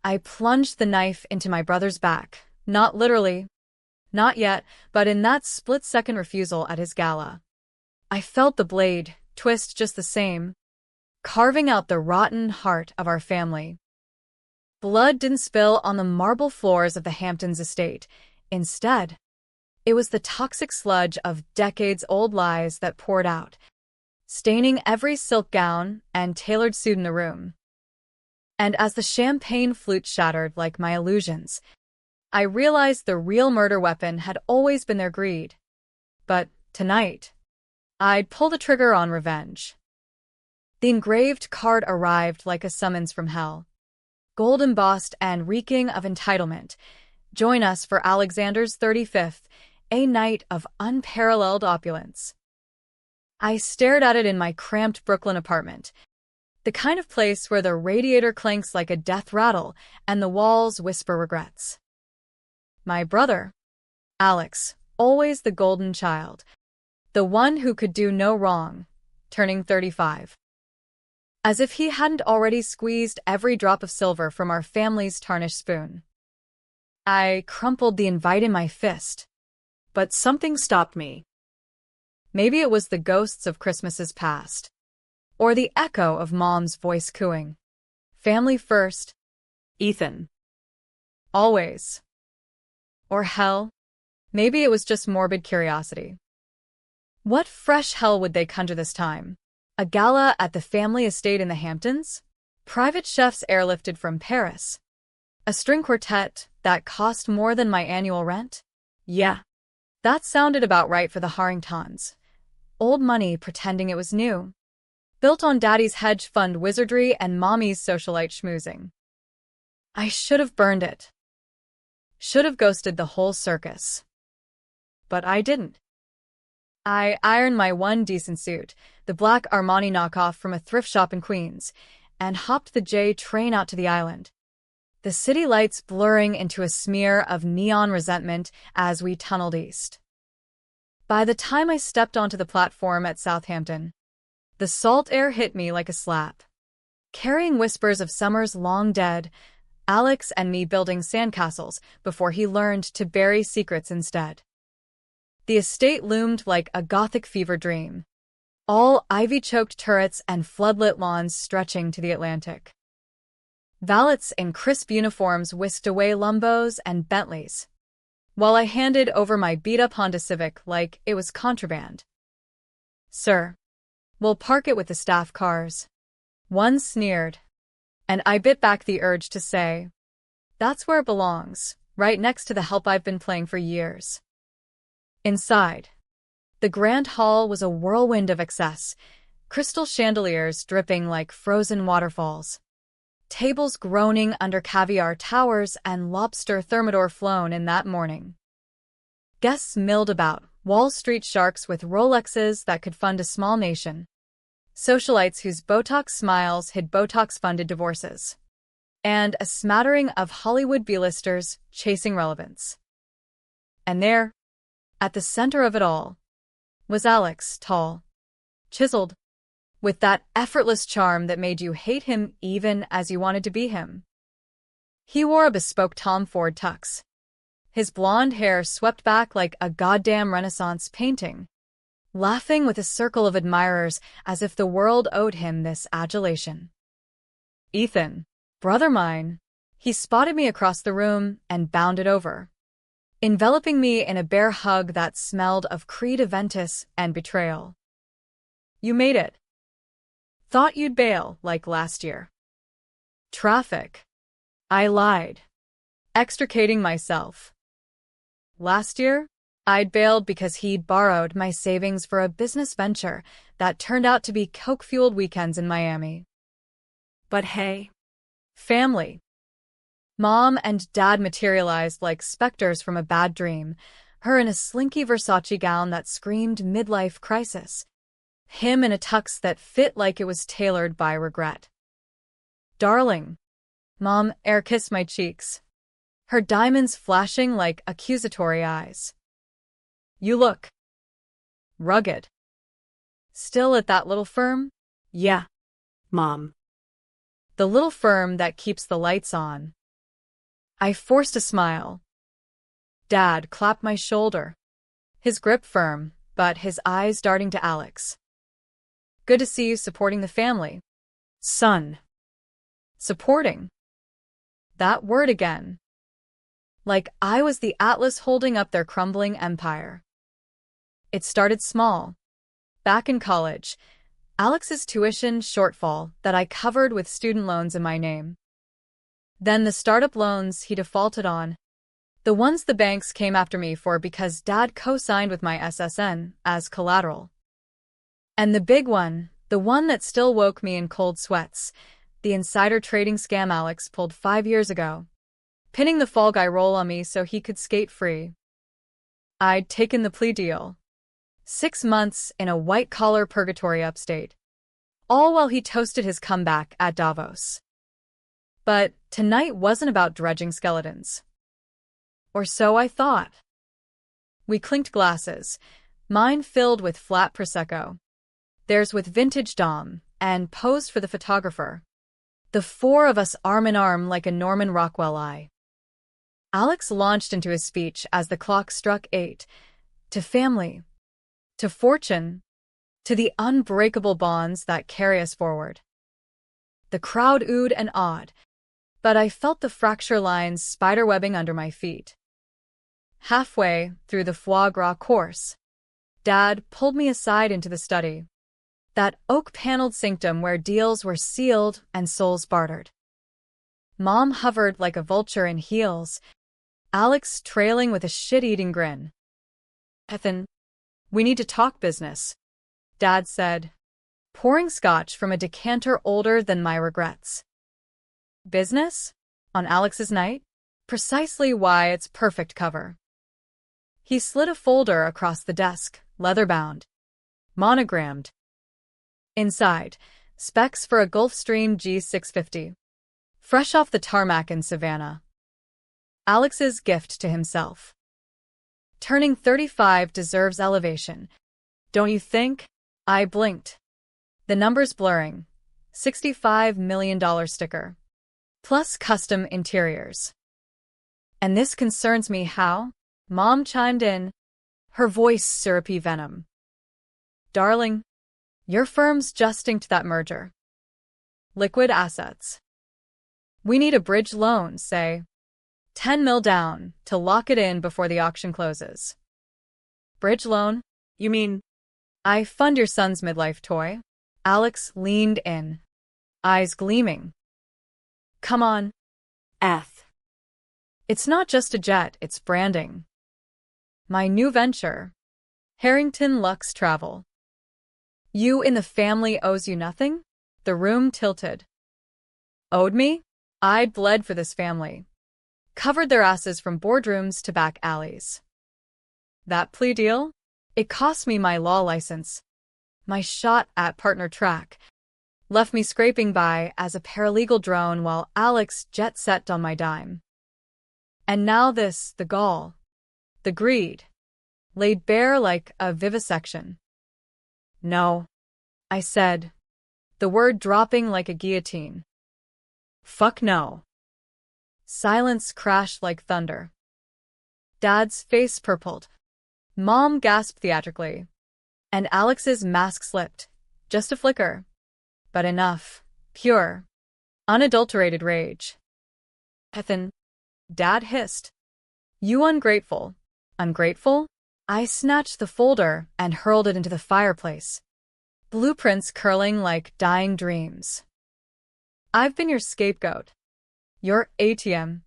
I plunged the knife into my brother's back. Not literally. Not yet, but in that split-second refusal at his gala. I felt the blade twist just the same, carving out the rotten heart of our family. Blood didn't spill on the marble floors of the Hamptons estate. Instead, it was the toxic sludge of decades-old lies that poured out, staining every silk gown and tailored suit in the room. And as the champagne flute shattered like my illusions, I realized the real murder weapon had always been their greed. But tonight, I'd pull the trigger on revenge. The engraved card arrived like a summons from hell. Gold embossed and reeking of entitlement. Join us for Alexander's 35th, a night of unparalleled opulence. I stared at it in my cramped Brooklyn apartment, the kind of place where the radiator clanks like a death rattle and the walls whisper regrets. My brother, Alex, always the golden child, the one who could do no wrong, turning 35. As if he hadn't already squeezed every drop of silver from our family's tarnished spoon. I crumpled the invite in my fist, but something stopped me. Maybe it was the ghosts of Christmases past, or the echo of Mom's voice cooing. Family first, Ethan. Always. Or hell, maybe it was just morbid curiosity. What fresh hell would they conjure this time? A gala at the family estate in the Hamptons? Private chefs airlifted from Paris? A string quartet that cost more than my annual rent? Yeah, that sounded about right for the Harringtons. Old money pretending it was new. Built on Daddy's hedge fund wizardry and Mommy's socialite schmoozing. I should have burned it. Should have ghosted the whole circus. But I didn't. I ironed my one decent suit, the black Armani knockoff from a thrift shop in Queens, and hopped the J train out to the island. The city lights blurring into a smear of neon resentment as we tunneled east. By the time I stepped onto the platform at Southampton, the salt air hit me like a slap. Carrying whispers of summers long dead, Alex and me building sandcastles before he learned to bury secrets instead. The estate loomed like a Gothic fever dream, all ivy-choked turrets and floodlit lawns stretching to the Atlantic. Valets in crisp uniforms whisked away Lumbos and Bentleys, while I handed over my beat-up Honda Civic like it was contraband. "Sir, we'll park it with the staff cars." One sneered, and I bit back the urge to say, "That's where it belongs, right next to the help I've been playing for years." Inside, the grand hall was a whirlwind of excess, crystal chandeliers dripping like frozen waterfalls, tables groaning under caviar towers and lobster thermidor flown in that morning. Guests milled about, Wall Street sharks with Rolexes that could fund a small nation, socialites whose Botox smiles hid Botox-funded divorces, and a smattering of Hollywood B-listers chasing relevance. And there, at the center of it all, was Alex, tall, chiseled, with that effortless charm that made you hate him even as you wanted to be him. He wore a bespoke Tom Ford tux, his blonde hair swept back like a goddamn Renaissance painting, laughing with a circle of admirers as if the world owed him this adulation. "Ethan, brother mine." He spotted me across the room and bounded over, enveloping me in a bear hug that smelled of Creed Aventus and betrayal. "You made it. Thought you'd bail, like last year." "Traffic." I lied, extricating myself. Last year, I'd bailed because he'd borrowed my savings for a business venture that turned out to be coke-fueled weekends in Miami. But hey, family. Mom and Dad materialized like specters from a bad dream, her in a slinky Versace gown that screamed midlife crisis, him in a tux that fit like it was tailored by regret. "Darling." Mom air-kissed my cheeks, her diamonds flashing like accusatory eyes. "You look rugged." "Still at that little firm?" "Yeah, Mom." "The little firm that keeps the lights on." I forced a smile. Dad clapped my shoulder, his grip firm, but his eyes darting to Alex. Good to see you supporting the family, son. Supporting. That word again. Like I was the Atlas holding up their crumbling empire. It started small. Back in college, Alex's tuition shortfall that I covered with student loans in my name. Then the startup loans he defaulted on. The ones the banks came after me for because Dad co-signed with my SSN as collateral. And the big one, the one that still woke me in cold sweats, the insider trading scam Alex pulled 5 years ago, pinning the fall guy role on me so he could skate free. I'd taken the plea deal. 6 months in a white-collar purgatory upstate, all while he toasted his comeback at Davos. But tonight wasn't about dredging skeletons. Or so I thought. We clinked glasses, mine filled with flat Prosecco, theirs with vintage Dom, and posed for the photographer. The four of us arm in arm like a Norman Rockwell eye. Alex launched into his speech as the clock struck 8. To family. To fortune. To the unbreakable bonds that carry us forward. The crowd oohed and awed, but I felt the fracture lines spiderwebbing under my feet. Halfway through the foie gras course, Dad pulled me aside into the study. That oak-paneled sanctum where deals were sealed and souls bartered. Mom hovered like a vulture in heels, Alex trailing with a shit-eating grin. Ethan, we need to talk business, Dad said, pouring scotch from a decanter older than my regrets. Business? On Alex's night? Precisely why it's perfect cover. He slid a folder across the desk, leather-bound, monogrammed. Inside, specs for a Gulfstream G650. Fresh off the tarmac in Savannah. Alex's gift to himself. Turning 35 deserves elevation. Don't you think? I blinked. The numbers blurring. $65 million sticker. Plus custom interiors. And this concerns me how? Mom chimed in, her voice syrupy venom. Darling, your firm's just inked that merger. Liquid assets. We need a bridge loan, say. 10 mil down to lock it in before the auction closes. Bridge loan? You mean? I fund your son's midlife toy. Alex leaned in, eyes gleaming. Come on. It's not just a jet, it's branding. My new venture. Harrington Lux Travel. You in the family owes you nothing? The room tilted. Owed me? I'd bled for this family. Covered their asses from boardrooms to back alleys. That plea deal? It cost me my law license. My shot at partner track. Left me scraping by as a paralegal drone while Alex jet-set on my dime. And now this, the gall. The greed. Laid bare like a vivisection. No, I said, the word dropping like a guillotine. Fuck no. Silence crashed like thunder. Dad's face purpled. Mom gasped theatrically. And Alex's mask slipped. Just a flicker. But enough. Pure. Unadulterated rage. Ethan. Dad hissed. You ungrateful. Ungrateful? I snatched the folder and hurled it into the fireplace. Blueprints curling like dying dreams. I've been your scapegoat. Your ATM.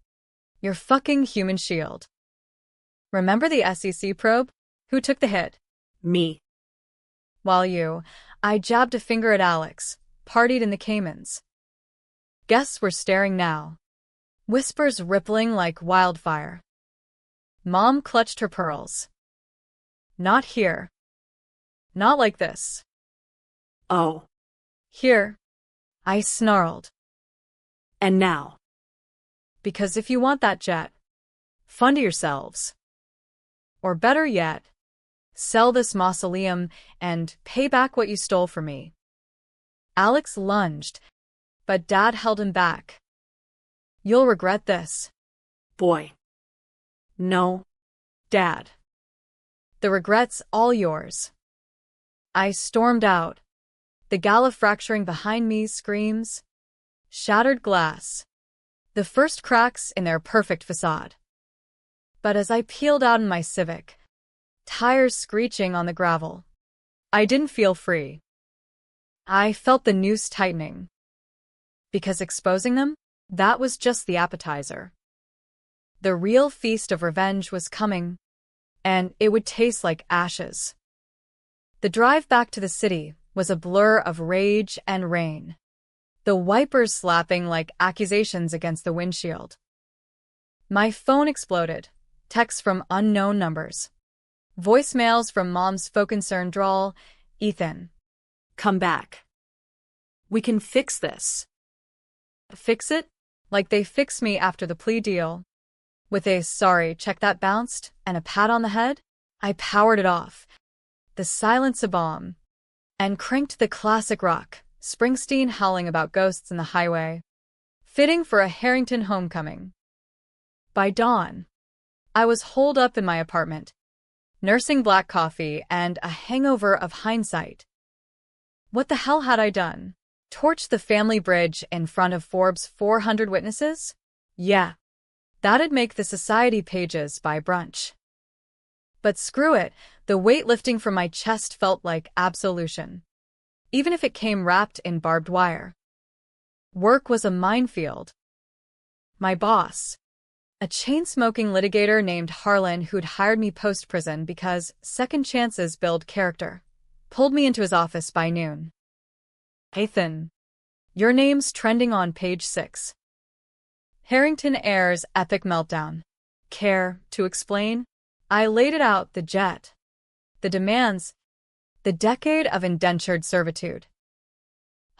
Your fucking human shield. Remember the SEC probe? Who took the hit? Me. While you, I jabbed a finger at Alex, partied in the Caymans. Guests were staring now. Whispers rippling like wildfire. Mom clutched her pearls. Not here. Not like this. Oh. Here. I snarled. And now? Because if you want that jet, fund yourselves. Or better yet, sell this mausoleum and pay back what you stole from me. Alex lunged, but Dad held him back. You'll regret this. Boy. No. Dad. The regret's all yours. I stormed out. The Gala fracturing behind me screams. Shattered glass. The first cracks in their perfect facade. But as I peeled out in my Civic, tires screeching on the gravel, I didn't feel free. I felt the noose tightening. Because exposing them, that was just the appetizer. The real feast of revenge was coming, and it would taste like ashes. The drive back to the city was a blur of rage and rain, the wipers slapping like accusations against the windshield. My phone exploded, texts from unknown numbers. Voicemails from Mom's faux-concerned drawl, "Ethan, Come back. We can fix this. fix it?" Like they fixed me after the plea deal. With a "sorry, check that bounced" and a pat on the head, I powered it off. The silence a bomb. And cranked the classic rock, Springsteen howling about ghosts in the highway. Fitting for a Harrington homecoming. By dawn, I was holed up in my apartment, nursing black coffee and a hangover of hindsight. What the hell had I done? Torched the family bridge in front of Forbes' 400 witnesses? Yeah, that'd make the society pages by brunch. But screw it, the weight lifting from my chest felt like absolution, even if it came wrapped in barbed wire. Work was a minefield. My boss, a chain-smoking litigator named Harlan who'd hired me post-prison because second chances build character, pulled me into his office by noon. "Ethan, your name's trending on page 6. Harrington Air's epic meltdown. Care to explain?" I laid it out, the jet, the demands, the decade of indentured servitude.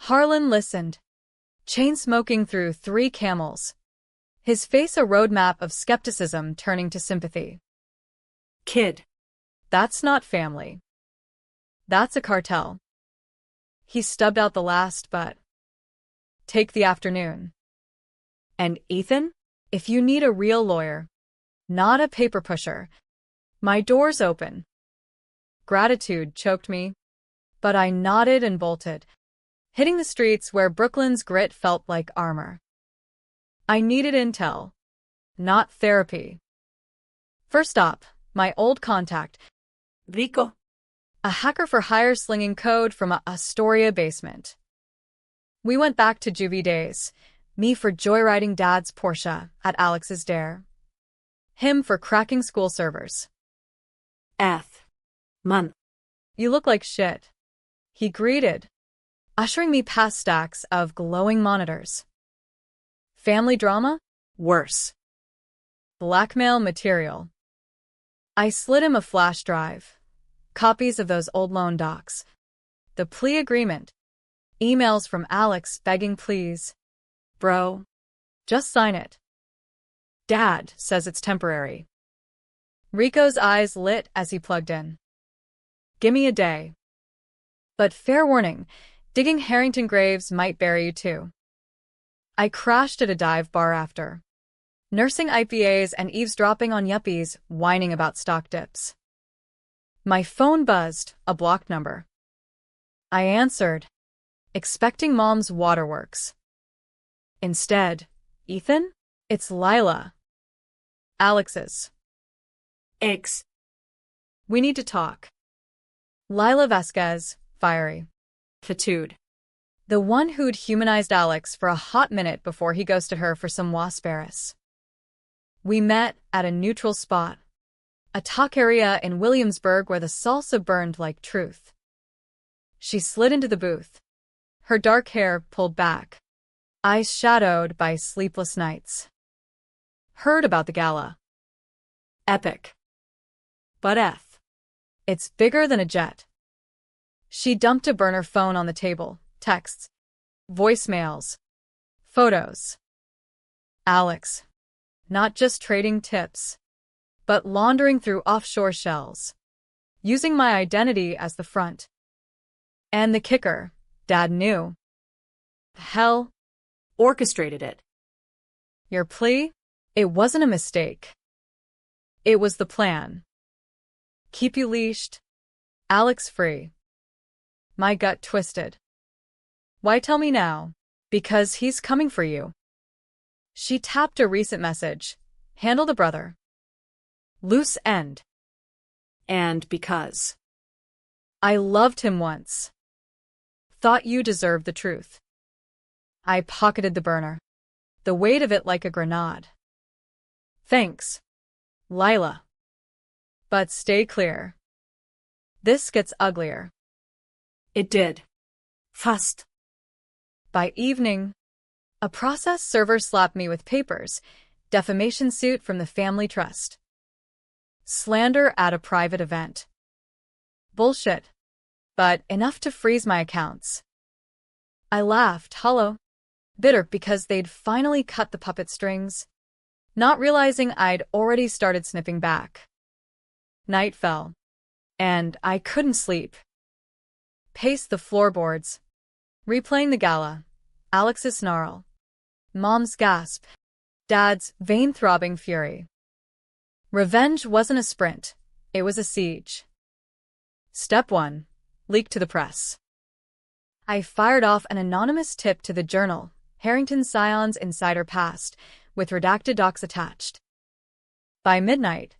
Harlan listened, chain-smoking through 3 Camels, his face a roadmap of skepticism turning to sympathy. Kid. "That's not family. That's a cartel." He stubbed out the last but. "Take the afternoon. And Ethan, if you need a real lawyer, not a paper pusher, my door's open." Gratitude choked me, but I nodded and bolted, hitting the streets where Brooklyn's grit felt like armor. I needed intel, not therapy. First up, my old contact, Rico. a hacker-for-hire slinging code from a Astoria basement. We went back to juvie days, me for joyriding Dad's Porsche at Alex's Dare, him for cracking school servers. Month. "You look like shit," he greeted, ushering me past stacks of glowing monitors. "Family drama?" Worse. "Blackmail material." I slid him a flash drive, copies of those old loan docs, the plea agreement, emails from Alex begging please. "Bro, just sign it." "Dad says it's temporary." Rico's eyes lit as he plugged in. "Gimme a day. But fair warning, digging Harrington graves might bury you too." I crashed at a dive bar after, nursing IPAs and eavesdropping on yuppies whining about stock dips. My phone buzzed, a blocked number. I answered, expecting Mom's waterworks. Instead, "Ethan? It's Lila. Alex's. Eggs. We need to talk." Lila Vasquez, fiery. Fatude. The one who'd humanized Alex for a hot minute before he ghosted her for some wasparis. We met at a neutral spot, a taqueria in Williamsburg where the salsa burned like truth. She slid into the booth, her dark hair pulled back, eyes shadowed by sleepless nights. "Heard about the gala. Epic. But it's bigger than a jet." She dumped a burner phone on the table, texts, voicemails, photos. Alex, not just trading tips, but laundering through offshore shells, using my identity as the front. And the kicker, Dad knew. Hell, Orchestrated it. your plea? It wasn't a mistake. It was the plan. Keep you leashed, Alex free. My gut twisted. Why tell me now? Because he's coming for you. She tapped a recent message. Handle the brother. Loose end. And because. I loved him once. Thought you deserved the truth. I pocketed the burner. The weight of it like a grenade. Thanks, Lila. But stay clear. This gets uglier. It did. Fast. By evening, a process server slapped me with papers, defamation suit from the family trust. Slander at a private event. Bullshit. But enough to freeze my accounts. I laughed, hollow, bitter because they'd finally cut the puppet strings, not realizing I'd already started snipping back. Night fell, and I couldn't sleep. Paced the floorboards, replaying the gala, Alex's snarl, Mom's gasp, Dad's vein-throbbing fury. Revenge wasn't a sprint, it was a siege. Step 1. Leak to the press. I fired off an anonymous tip to the Journal, Harrington Scion's insider past, with redacted docs attached. By midnight,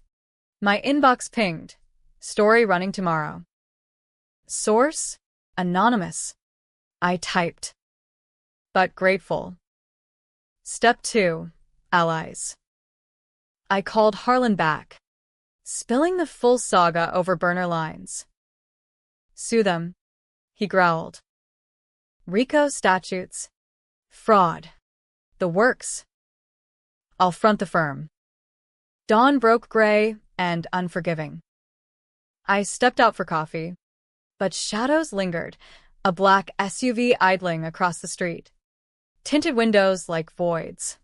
my inbox pinged, story running tomorrow. Source? Anonymous. I typed. But grateful. Step 2. Allies. I called Harlan back, spilling the full saga over burner lines. Sue them, he growled. RICO statutes. Fraud. The works. I'll front the firm. Dawn broke gray and unforgiving. I stepped out for coffee, but shadows lingered, a black SUV idling across the street. Tinted windows like voids.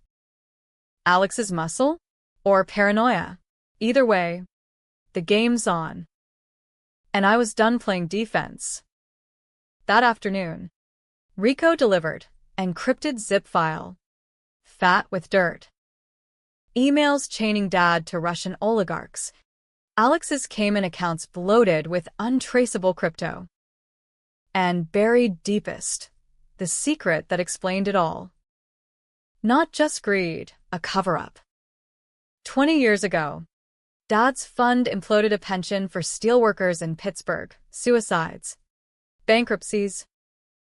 Alex's muscle? Or paranoia? Either way, the game's on. And I was done playing defense. That afternoon, Rico delivered encrypted zip file, fat with dirt. Emails chaining Dad to Russian oligarchs. Alex's Cayman accounts bloated with untraceable crypto. And buried deepest, the secret that explained it all. Not just greed, a cover-up. 20 years ago, Dad's fund imploded a pension for steelworkers in Pittsburgh, suicides, bankruptcies,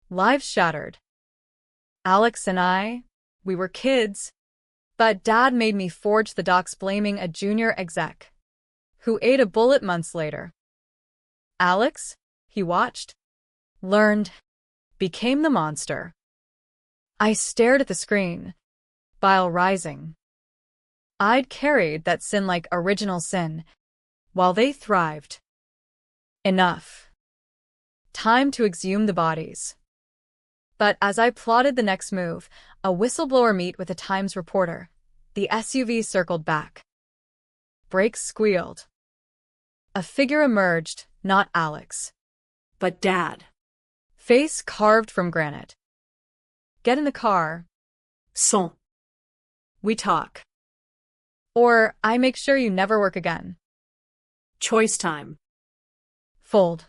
lives shattered. Alex and I, we were kids, but Dad made me forge the docs blaming a junior exec, who ate a bullet months later. Alex, he watched, learned, became the monster. I stared at the screen, bile rising. I'd carried that sin like original sin, while they thrived. Enough. Time to exhume the bodies. But as I plotted the next move, a whistleblower meet with a Times reporter, the SUV circled back. Brakes squealed. A figure emerged, not Alex, But Dad. face carved from granite. Get in the car. Son. We talk. Or I make sure you never work again. Choice time. Fold.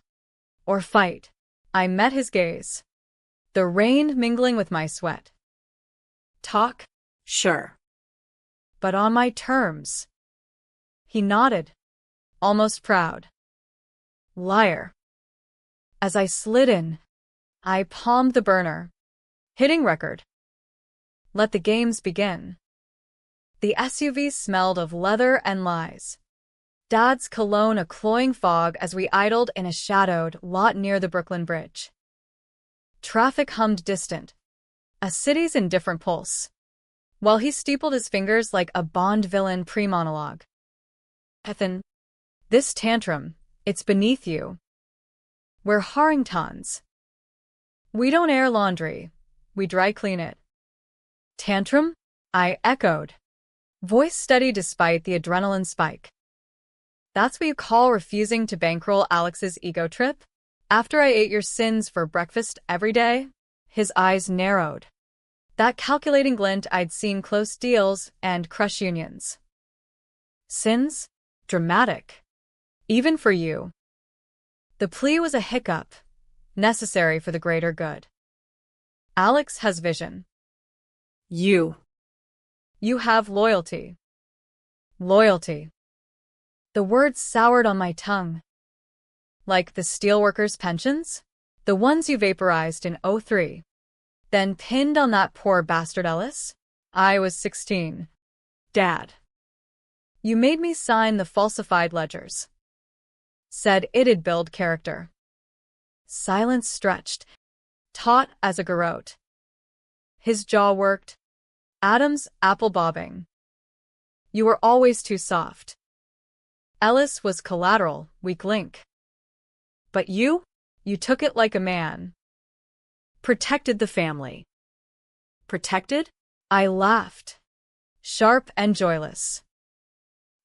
Or fight. I met his gaze, the rain mingling with my sweat. Talk, Sure. but on my terms. He nodded, almost proud. Liar. As I slid in, I palmed the burner, hitting record. Let the games begin. The SUV smelled of leather and lies. Dad's cologne a cloying fog as we idled in a shadowed lot near the Brooklyn Bridge. Traffic hummed distant, a city's indifferent pulse, while he steepled his fingers like a Bond villain pre-monologue. Ethan, this tantrum, it's beneath you. We're Harringtons. We don't air laundry, we dry clean it. Tantrum? I echoed, voice steady despite the adrenaline spike. That's what you call refusing to bankroll Alex's ego trip? After I ate your sins for breakfast every day? His eyes narrowed. That calculating glint I'd seen close deals and crush unions. Sins? Dramatic. Even for you. The plea was a hiccup, necessary for the greater good. Alex has vision. You. You have loyalty. Loyalty. The words soured on my tongue. Like the steelworkers' pensions? The ones you vaporized in '03. Then pinned on that poor bastard Ellis? I was 16. Dad. You made me sign the falsified ledgers. Said it'd build character. Silence stretched, taut as a garrote. His jaw worked. Adam's apple bobbing. You were always too soft. Ellis was collateral, weak link. But you took it like a man. Protected the family. Protected? I laughed, sharp and joyless.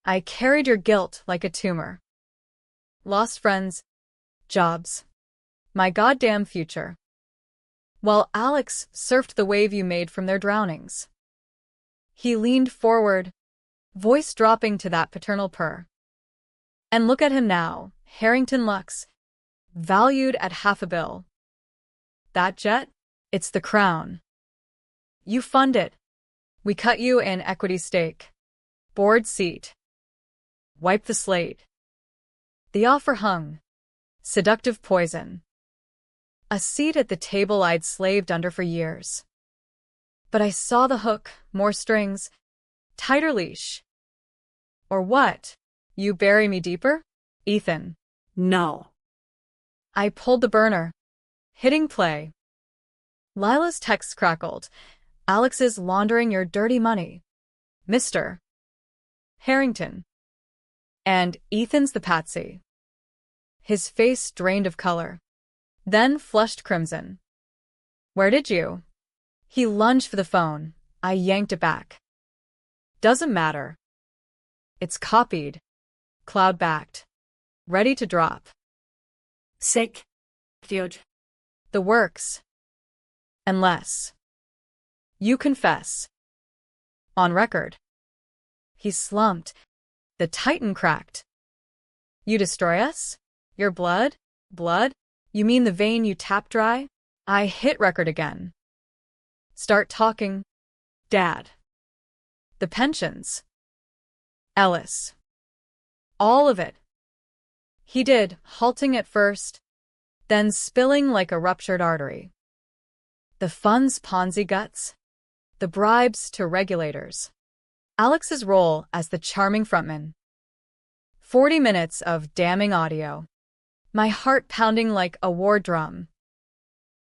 I carried your guilt like a tumor. Lost friends, jobs, my goddamn future. While Alex surfed the wave you made from their drownings. He leaned forward, voice dropping to that paternal purr. And look at him now, Harrington Lux, valued at $500 million. That jet? It's the crown. You fund it. We cut you an equity stake. Board seat. Wipe the slate. The offer hung. Seductive poison. A seat at the table I'd slaved under for years. But I saw the hook, more strings, tighter leash. Or what? You bury me deeper? Ethan. No. I pulled the burner. Hitting play. Lila's text crackled. Alex is laundering your dirty money. Mr. Harrington. And Ethan's the patsy. His face drained of color. Then flushed crimson. Where did you? He lunged for the phone. I yanked it back. Doesn't matter. It's copied. Cloud-backed. Ready to drop. Sick. Theoj. The works. Unless. You confess. On record. He slumped. The Titan cracked. You destroy us? Your blood? Blood? You mean the vein you tap dry? I hit record again. Start talking. Dad. The pensions. Ellis. All of it. He did, halting at first, then spilling like a ruptured artery. The fund's Ponzi guts. The bribes to regulators. Alex's role as the charming frontman. 40 minutes of damning audio. My heart pounding like a war drum.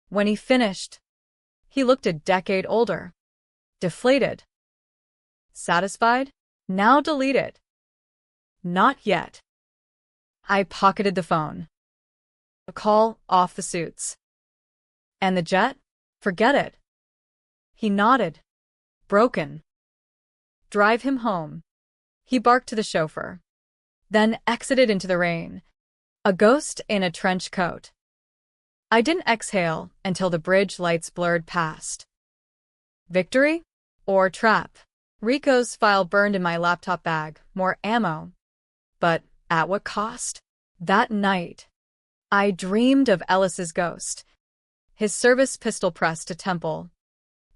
When he finished, he looked a decade older. Deflated. Satisfied? Now delete it. Not yet. I pocketed the phone. A call off the suits. And the jet? Forget it. He nodded. Broken. Drive him home. He barked to the chauffeur. Then exited into the rain. A ghost in a trench coat. I didn't exhale until the bridge lights blurred past. Victory? Or trap? Rico's file burned in my laptop bag, more ammo. But at what cost? That night, I dreamed of Ellis's ghost. His service pistol pressed to temple.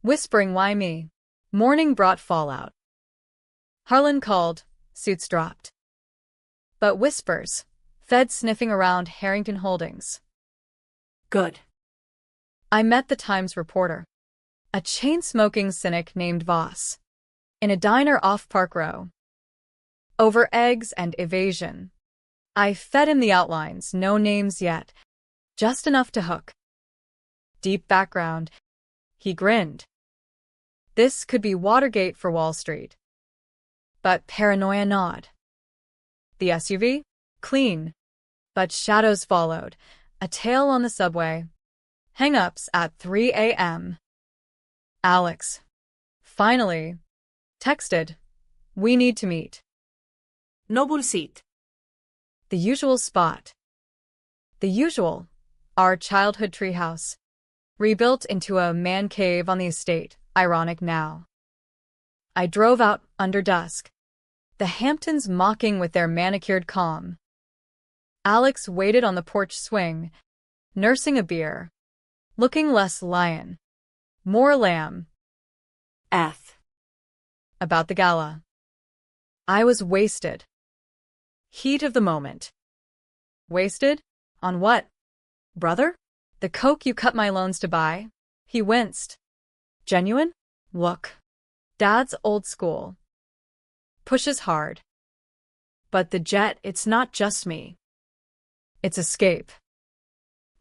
Whispering, why me? Morning brought fallout. Harlan called, suits dropped. But whispers, Fed sniffing around Harrington Holdings. Good. I met the Times reporter. A chain-smoking cynic named Voss. In a diner off Park Row. Over eggs and evasion. I fed him the outlines, no names yet. Just enough to hook. Deep background. He grinned. This could be Watergate for Wall Street. But paranoia gnawed. The SUV? Clean. But shadows followed. A tail on the subway. Hang-ups at 3 a.m. Alex. Finally. Texted. We need to meet. Noble seat. The usual spot. The usual. Our childhood treehouse. Rebuilt into a man cave on the estate, ironic now. I drove out under dusk, the Hamptons mocking with their manicured calm. Alex waited on the porch swing, nursing a beer, looking less lion, more lamb. F. About the gala. I was wasted. Heat of the moment. Wasted? On what? Brother? The coke you cut my loans to buy? He winced. Genuine? Look. Dad's old school. Pushes hard. But the jet, it's not just me. It's escape.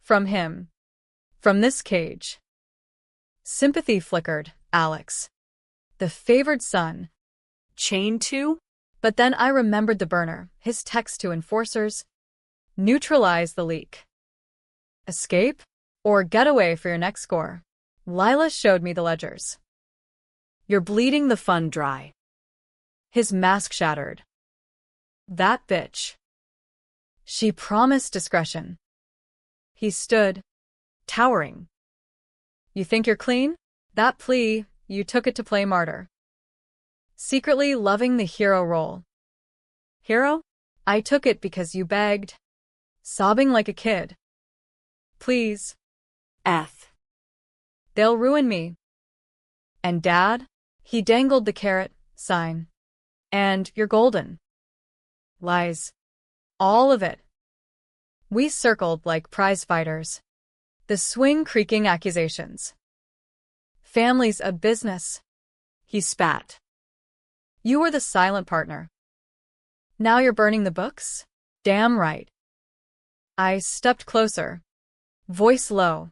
From him. From this cage. Sympathy flickered, Alex. The favored son. Chained to? But then I remembered the burner, his text to enforcers. Neutralize the leak. Escape? Or get away for your next score. Lila showed me the ledgers. You're bleeding the fund dry. His mask shattered. That bitch. She promised discretion. He stood, towering. You think you're clean? That plea, you took it to play martyr. Secretly loving the hero role. Hero? I took it because you begged. Sobbing like a kid. Please. F. They'll ruin me. And Dad? He dangled the carrot sign. And you're golden. Lies. All of it. We circled like prize fighters. The swing creaking accusations. Family's a business. He spat. You were the silent partner. Now you're burning the books? Damn right. I stepped closer. Voice low.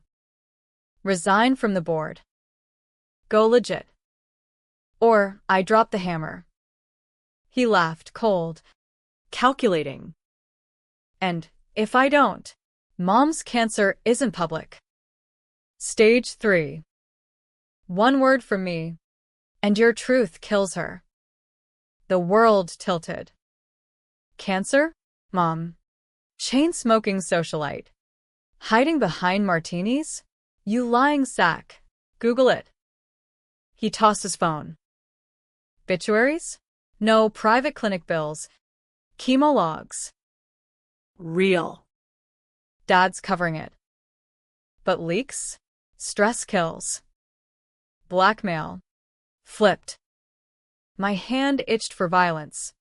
Resign from the board. Go legit. Or I drop the hammer. He laughed, cold. Calculating. And if I don't, Mom's cancer isn't public. Stage 3. One word from me, and your truth kills her. The world tilted. Cancer? Mom. Chain-smoking socialite. Hiding behind martinis? You lying sack. Google it. He tossed his phone. Obituaries? No private clinic bills. Chemo logs. Real. Dad's covering it. But leaks? Stress kills. Blackmail. Flipped. My hand itched for violence,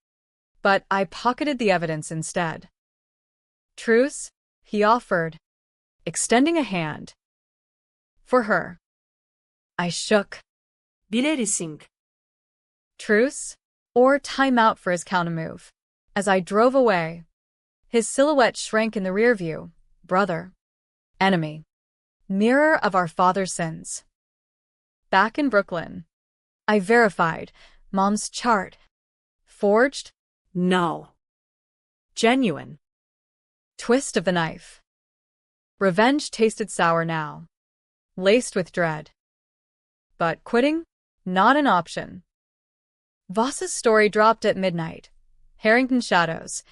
but I pocketed the evidence instead. Truce? He offered, extending a hand. For her. I shook. Bilirsin. Truce? Or time out for his countermove. As I drove away, his silhouette shrank in the rear view. Brother. Enemy. Mirror of our father's sins. Back in Brooklyn, I verified Mom's chart. Forged? No. Genuine. Twist of the knife. Revenge tasted sour now, laced with dread. But quitting? Not an option. Voss's story dropped at midnight. Harrington shadows.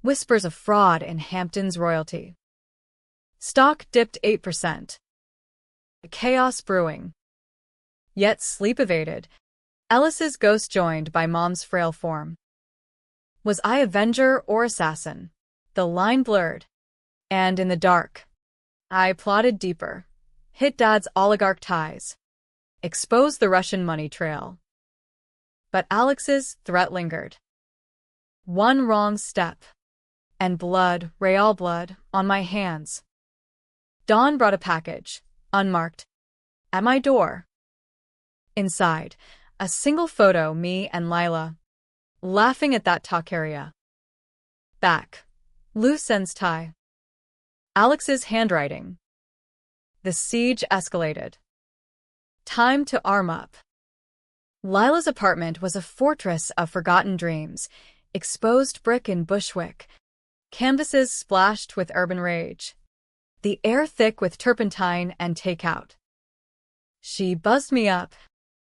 Whispers of fraud in Hampton's royalty. Stock dipped 8%. Chaos brewing. Yet sleep evaded. Ellis's ghost joined by Mom's frail form. Was I avenger or assassin? The line blurred. And in the dark, I plotted deeper. Hit Dad's oligarch ties. Exposed the Russian money trail. But Alex's threat lingered. One wrong step. And blood, real blood, on my hands. Dawn brought a package, unmarked, at my door. Inside, a single photo, me and Lila, laughing at that talk area. Back, loose ends tie. Alex's handwriting. The siege escalated. Time to arm up. Lila's apartment was a fortress of forgotten dreams, exposed brick in Bushwick, canvases splashed with urban rage, the air thick with turpentine and takeout. She buzzed me up,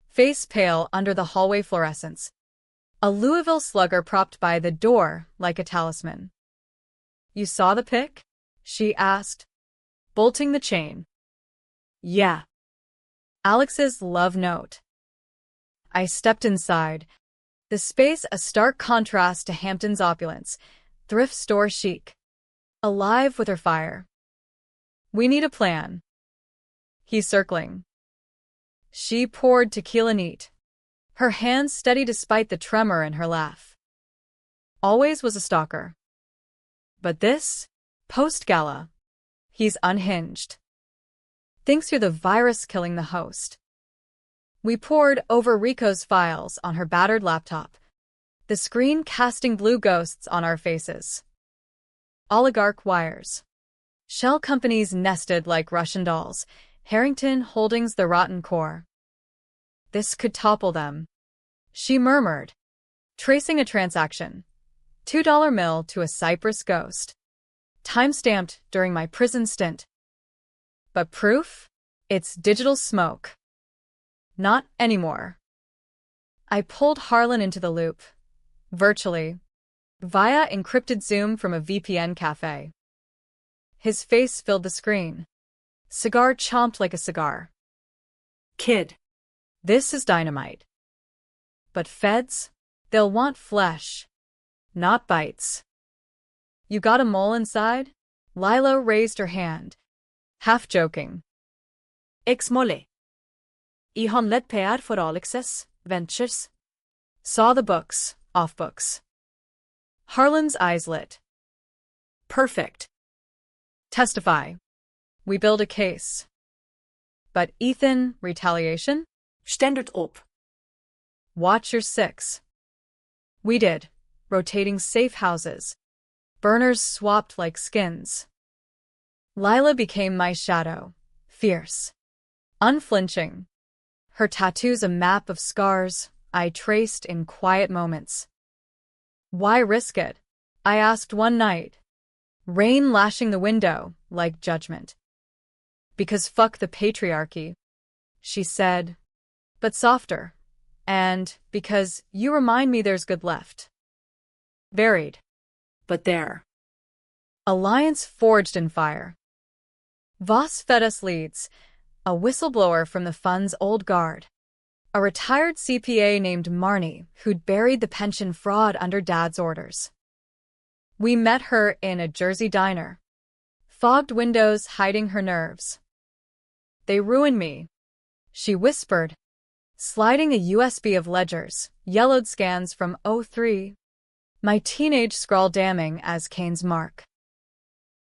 face pale under the hallway fluorescence, a Louisville slugger propped by the door like a talisman. You saw the pic? She asked, bolting the chain. Yeah. Alex's love note. I stepped inside. The space a stark contrast to Hampton's opulence. Thrift store chic. Alive with her fire. We need a plan. He's circling. She poured tequila neat. Her hands steady despite the tremor in her laugh. Always was a stalker. But this? Post-Gala. He's unhinged. Thinks you're the virus killing the host. We pored over Rico's files on her battered laptop, the screen casting blue ghosts on our faces. Oligarch wires. Shell companies nested like Russian dolls, Harrington Holdings the rotten core. This could topple them. She murmured, tracing a transaction. $2 mill to a Cyprus ghost. Time-stamped during my prison stint. But proof? It's digital smoke. Not anymore. I pulled Harlan into the loop. Virtually. Via encrypted Zoom from a VPN cafe. His face filled the screen. Cigar chomped like a cigar. Kid. This is dynamite. But feds? They'll want flesh. Not bites. You got a mole inside? Lila raised her hand, half joking. Ex mole. I handlet PR for Alex's Ventures. Saw the books, off books. Harlan's eyes lit. Perfect. Testify. We build a case. But Ethan, retaliation? Ständigt op. Watch your six. We did, rotating safe houses. Burners swapped like skins. Lila became my shadow, fierce, unflinching. Her tattoos a map of scars I traced in quiet moments. Why risk it? I asked one night. Rain lashing the window like judgment. Because fuck the patriarchy, she said, but softer. And because you remind me there's good left. Varied. But there. Alliance forged in fire. Voss fed us leads, a whistleblower from the fund's old guard. A retired CPA named Marnie who'd buried the pension fraud under Dad's orders. We met her in a Jersey diner. Fogged windows hiding her nerves. They ruined me, she whispered, sliding a USB of ledgers, yellowed scans from '03. My teenage scrawl damning as Kane's mark.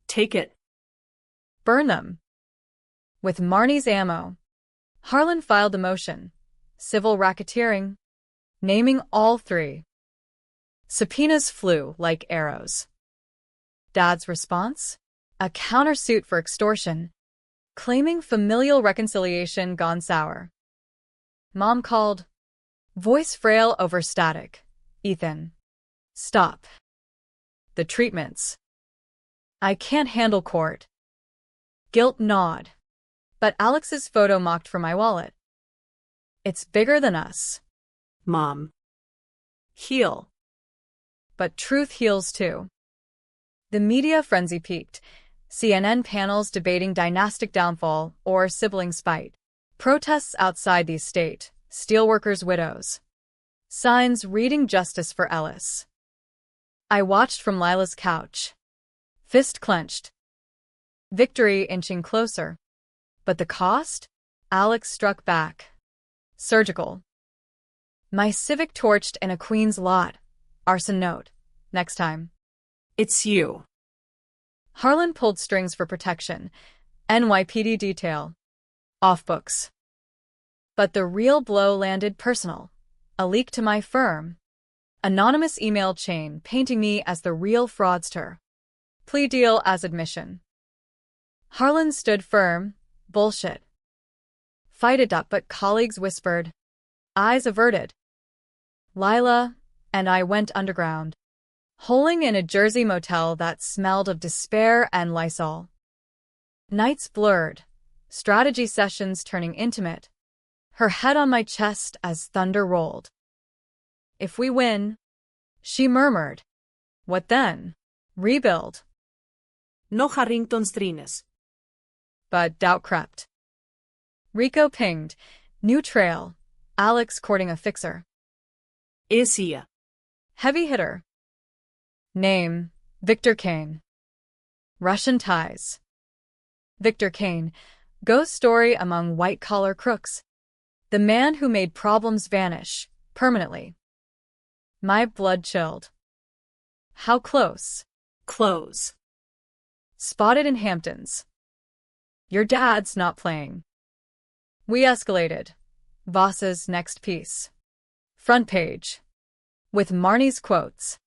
Take it. Burn them. With Marnie's ammo. Harlan filed the motion. Civil racketeering. Naming all three. Subpoenas flew like arrows. Dad's response? A countersuit for extortion, claiming familial reconciliation gone sour. Mom called. Voice frail over static. Ethan. Stop. The treatments. I can't handle court. Guilt gnawed. But Alex's photo mocked for my wallet. It's bigger than us. Mom. Heal. But truth heals too. The media frenzy peaked. CNN panels debating dynastic downfall or sibling spite. Protests outside the estate. Steelworkers' widows. Signs reading justice for Ellis. I watched from Lila's couch. Fist clenched. Victory inching closer. But the cost? Alex struck back. Surgical. My Civic torched in a Queen's lot. Arson note. Next time. It's you. Harlan pulled strings for protection. NYPD detail. Off books. But the real blow landed personal. A leak to my firm. Anonymous email chain painting me as the real fraudster. Plea deal as admission. Harlan stood firm. Bullshit. Fight it up, but colleagues whispered. Eyes averted. Lila and I went underground. Holing in a Jersey motel that smelled of despair and Lysol. Nights blurred. Strategy sessions turning intimate. Her head on my chest as thunder rolled. If we win, she murmured. What then? Rebuild. No Harrington's trines. But doubt crept. Rico pinged. New trail. Alex courting a fixer. Is he a Heavy hitter. Name, Victor Kane. Russian ties. Victor Kane, ghost story among white-collar crooks. The man who made problems vanish, permanently. My blood chilled. How close? close? Spotted in Hamptons. Your dad's not playing. We escalated. Voss's next piece. Front page. With Marnie's quotes.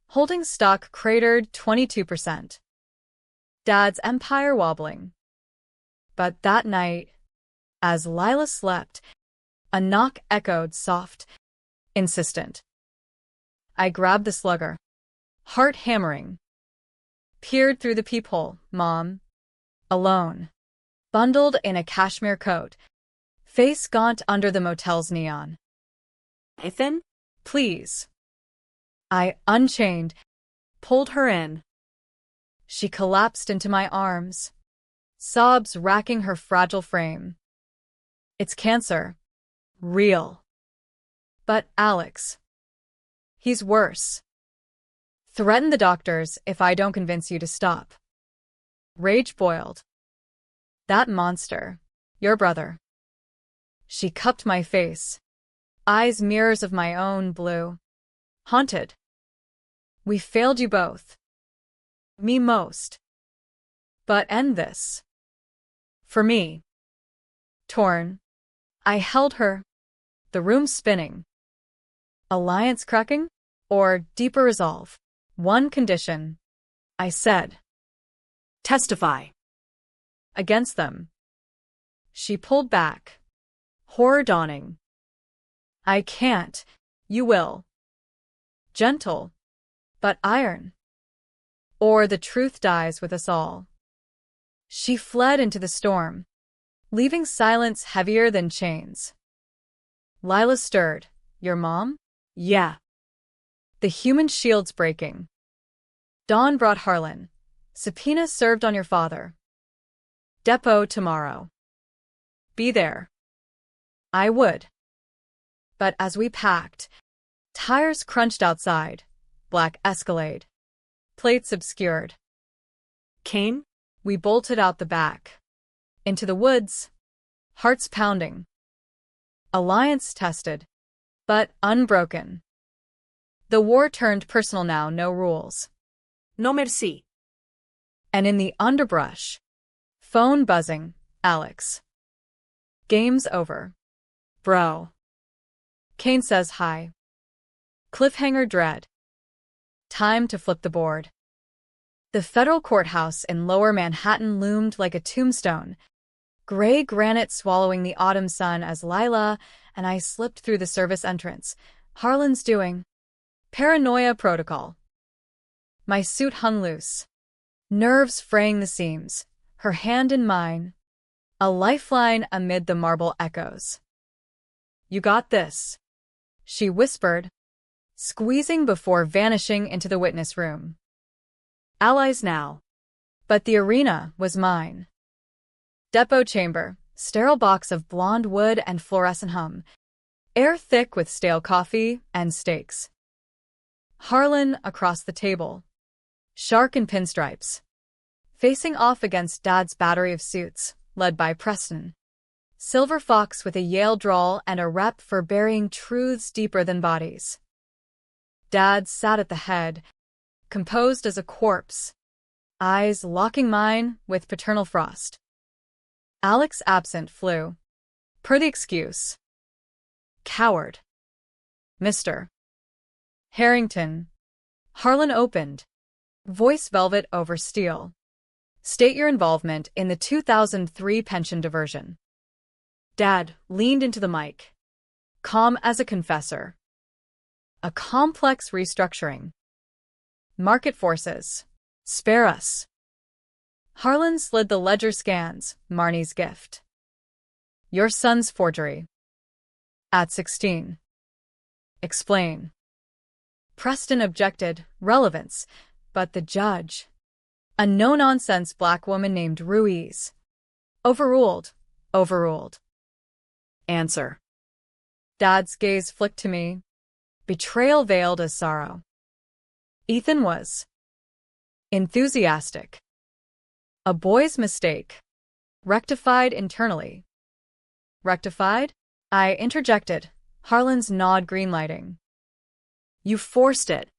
Holding stock cratered 22%. Dad's empire wobbling. But that night, as Lila slept, a knock echoed soft, insistent. I grabbed the slugger, heart hammering. Peered through the peephole, Mom. Alone. Bundled in a cashmere coat. Face gaunt under the motel's neon. Ethan? Please. I unchained, pulled her in. She collapsed into my arms, sobs racking her fragile frame. It's cancer. Real. But Alex. He's worse. Threaten the doctors if I don't convince you to stop. Rage boiled. That monster. Your brother. She cupped my face. Eyes mirrors of my own blue. Haunted. We failed you both. Me most. But end this. For me. Torn. I held her. The room spinning. Alliance cracking? Or deeper resolve? One condition. I said. Testify. Against them. She pulled back. Horror dawning. I can't. You will. Gentle. But iron. Or the truth dies with us all. She fled into the storm, leaving silence heavier than chains. Lila stirred. Your mom? Yeah. The human shield's breaking. Dawn brought Harlan. Subpoena served on your father. Depot tomorrow. Be there. I would. But as we packed, tires crunched outside, black Escalade. Plates obscured. Kane? We bolted out the back. Into the woods, hearts pounding. Alliance tested, but unbroken. The war turned personal now, no rules. No merci. And in the underbrush, phone buzzing, Alex. Game's over. Bro. Kane says hi. Cliffhanger dread. Time to flip the board. The federal courthouse in Lower Manhattan loomed like a tombstone, gray granite swallowing the autumn sun as Lila and I slipped through the service entrance. Harlan's doing. Paranoia protocol. My suit hung loose. Nerves fraying the seams, her hand in mine. A lifeline amid the marble echoes. You got this, she whispered, squeezing before vanishing into the witness room. Allies now. But the arena was mine. Depot chamber, sterile box of blonde wood and fluorescent hum. Air thick with stale coffee and steaks. Harlan across the table. Shark in pinstripes. Facing off against Dad's battery of suits, led by Preston. Silver fox with a Yale drawl and a rep for burying truths deeper than bodies. Dad sat at the head, composed as a corpse, eyes locking mine with paternal frost. Alex absent flew. Per the excuse. Coward. Mr. Harrington. Harlan opened. Voice velvet over steel. State your involvement in the 2003 pension diversion. Dad leaned into the mic. Calm as a confessor. A complex restructuring. Market forces. Spare us. Harlan slid the ledger scans, Marnie's gift. Your son's forgery. At 16. Explain. Preston objected, relevance, but the judge, a no-nonsense black woman named Ruiz, overruled, Overruled. Answer. Dad's gaze flicked to me. Betrayal veiled as sorrow. Ethan was enthusiastic. A boy's mistake. Rectified internally. Rectified? I interjected, Harlan's nod greenlighting. You forced it.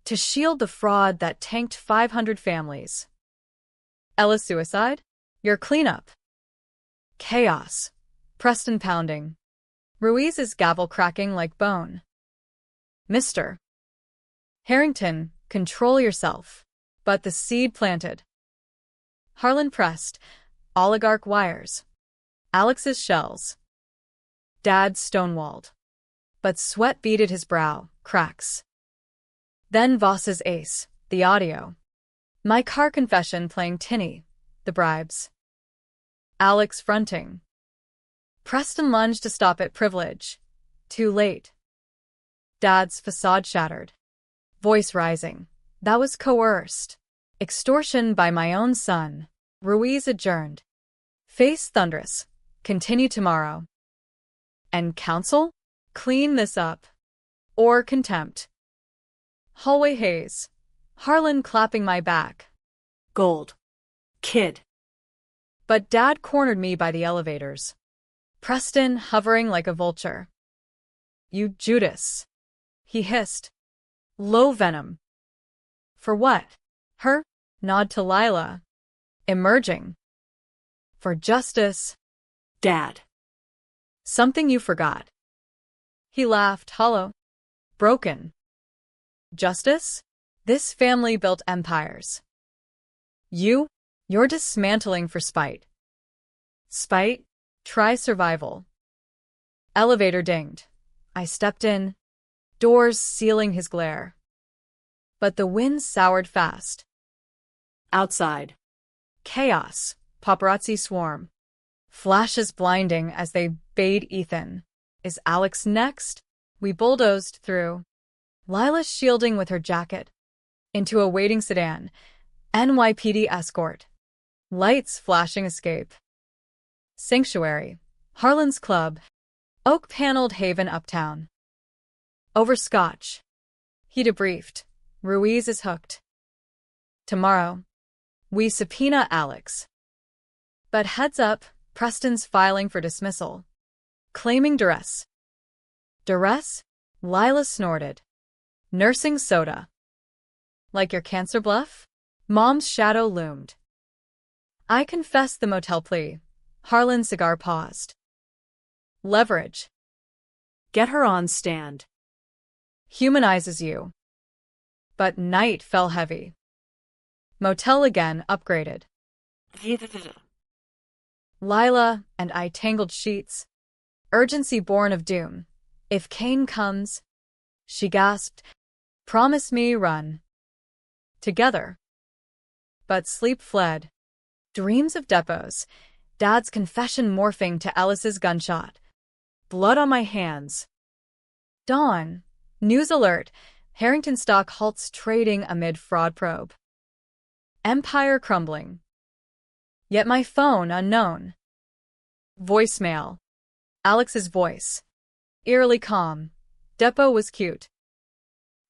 To shield the fraud that tanked 500 families. Ella's suicide? Your cleanup. Chaos. Preston pounding. Ruiz's gavel cracking like bone. Mr. Harrington, control yourself. But the seed planted. Harlan pressed. Oligarch wires. Alex's shells. Dad stonewalled. But sweat beaded his brow, cracks. Then Voss's ace, the audio. My car confession playing tinny, the bribes. Alex fronting. Preston lunged to stop it, privilege. Too late. Dad's facade shattered. Voice rising. That was coerced. Extortion by my own son. Ruiz adjourned. Face thunderous. Continue tomorrow. And counsel? Clean this up. Or contempt. Hallway haze. Harlan clapping my back. Gold. Kid. But Dad cornered me by the elevators. Preston hovering like a vulture. You Judas. He hissed. Low venom. For what? Her? Nod to Lila. Emerging. For justice. Dad. Something you forgot. He laughed, hollow. Broken. Justice? This family built empires. You're dismantling for spite. Spite? Try survival. Elevator dinged. I stepped in, doors sealing his glare. But the wind soured fast. Outside. Chaos. Paparazzi swarm. Flashes blinding as they bayed Ethan. Is Alex next? We bulldozed through. Lila shielding with her jacket. Into a waiting sedan. NYPD escort. Lights flashing escape. Sanctuary. Harlan's club. Oak-paneled haven uptown. Over scotch. He debriefed. Ruiz is hooked. Tomorrow. We subpoena Alex. But heads up, Preston's filing for dismissal. Claiming duress. Duress? Lila snorted. Nursing soda. Like your cancer bluff? Mom's shadow loomed. I confessed the motel plea. Harlan's cigar paused. Leverage. Get her on stand. Humanizes you. But night fell heavy. Motel again upgraded. Lila and I tangled sheets. Urgency born of doom. If Kane comes, she gasped, promise me run. Together. But sleep fled. Dreams of depots. Dad's confession morphing to Ellis's gunshot. Blood on my hands. Dawn. News alert. Harrington stock halts trading amid fraud probe. Empire crumbling. Yet my phone unknown. Voicemail. Alex's voice. Eerily calm. Depot was cute.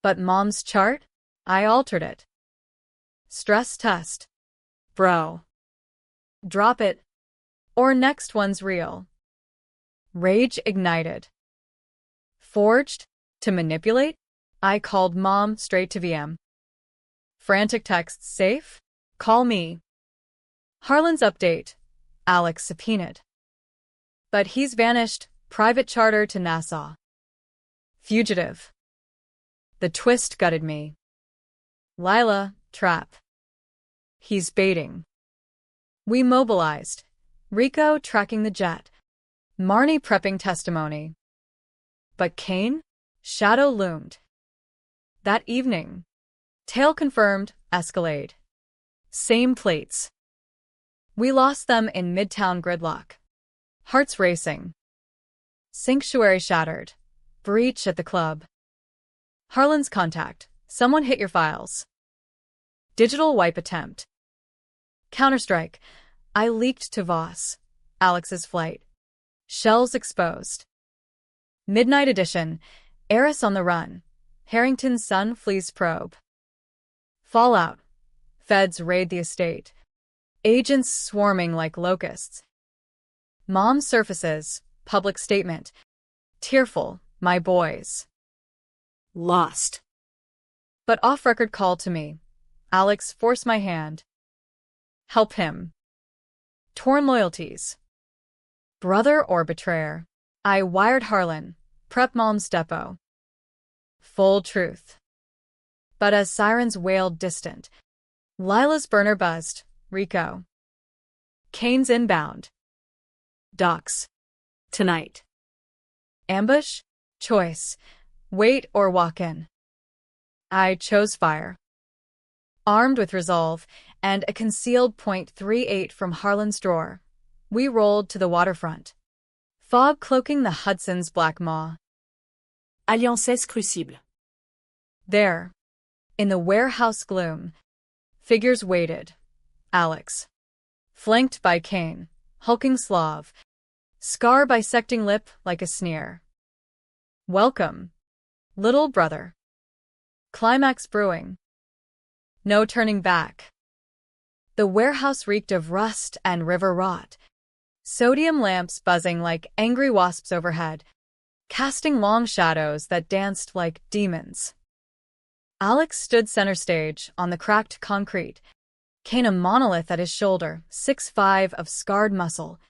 But Mom's chart? I altered it. Stress test. Bro. Drop it. Or next one's real. Rage ignited. Forged? To manipulate? I called Mom straight to VM. Frantic texts safe? Call me. Harlan's update. Alex subpoenaed. But he's vanished. Private charter to Nassau. Fugitive. The twist gutted me. Lila, trap. He's baiting. We mobilized. Rico tracking the jet. Marnie prepping testimony. But Kane? Shadow loomed. That evening. Tail confirmed, Escalade. Same plates. We lost them in midtown gridlock. Hearts racing. Sanctuary shattered. Breach at the club. Harlan's contact. Someone hit your files. Digital wipe attempt. Counter-Strike. I leaked to Voss. Alex's flight. Shells exposed. Midnight edition. Heiress on the run. Harrington's son flees probe. Fallout. Feds raid the estate. Agents swarming like locusts. Mom surfaces. Public statement. Tearful, my boys. Lost. But off-record call to me. Alex, force my hand. Help him. Torn loyalties. Brother or betrayer? I wired Harlan. Prep mom's depot. Full truth. But as sirens wailed distant, Lila's burner buzzed. Rico. Kane's inbound. Docks. Tonight. Ambush? Choice. Wait or walk in. I chose fire. Armed with resolve and a concealed .38 from Harlan's drawer, we rolled to the waterfront. Fog cloaking the Hudson's black maw. Alliances crucible. There, in the warehouse gloom, figures waited. Alex. Flanked by Kane, hulking Slav, scar bisecting lip like a sneer. Welcome, little brother. Climax brewing. No turning back. The warehouse reeked of rust and river rot. Sodium lamps buzzing like angry wasps overhead, casting long shadows that danced like demons. Alex stood center stage on the cracked concrete, Kane a monolith at his shoulder, 6'5" of scarred muscle,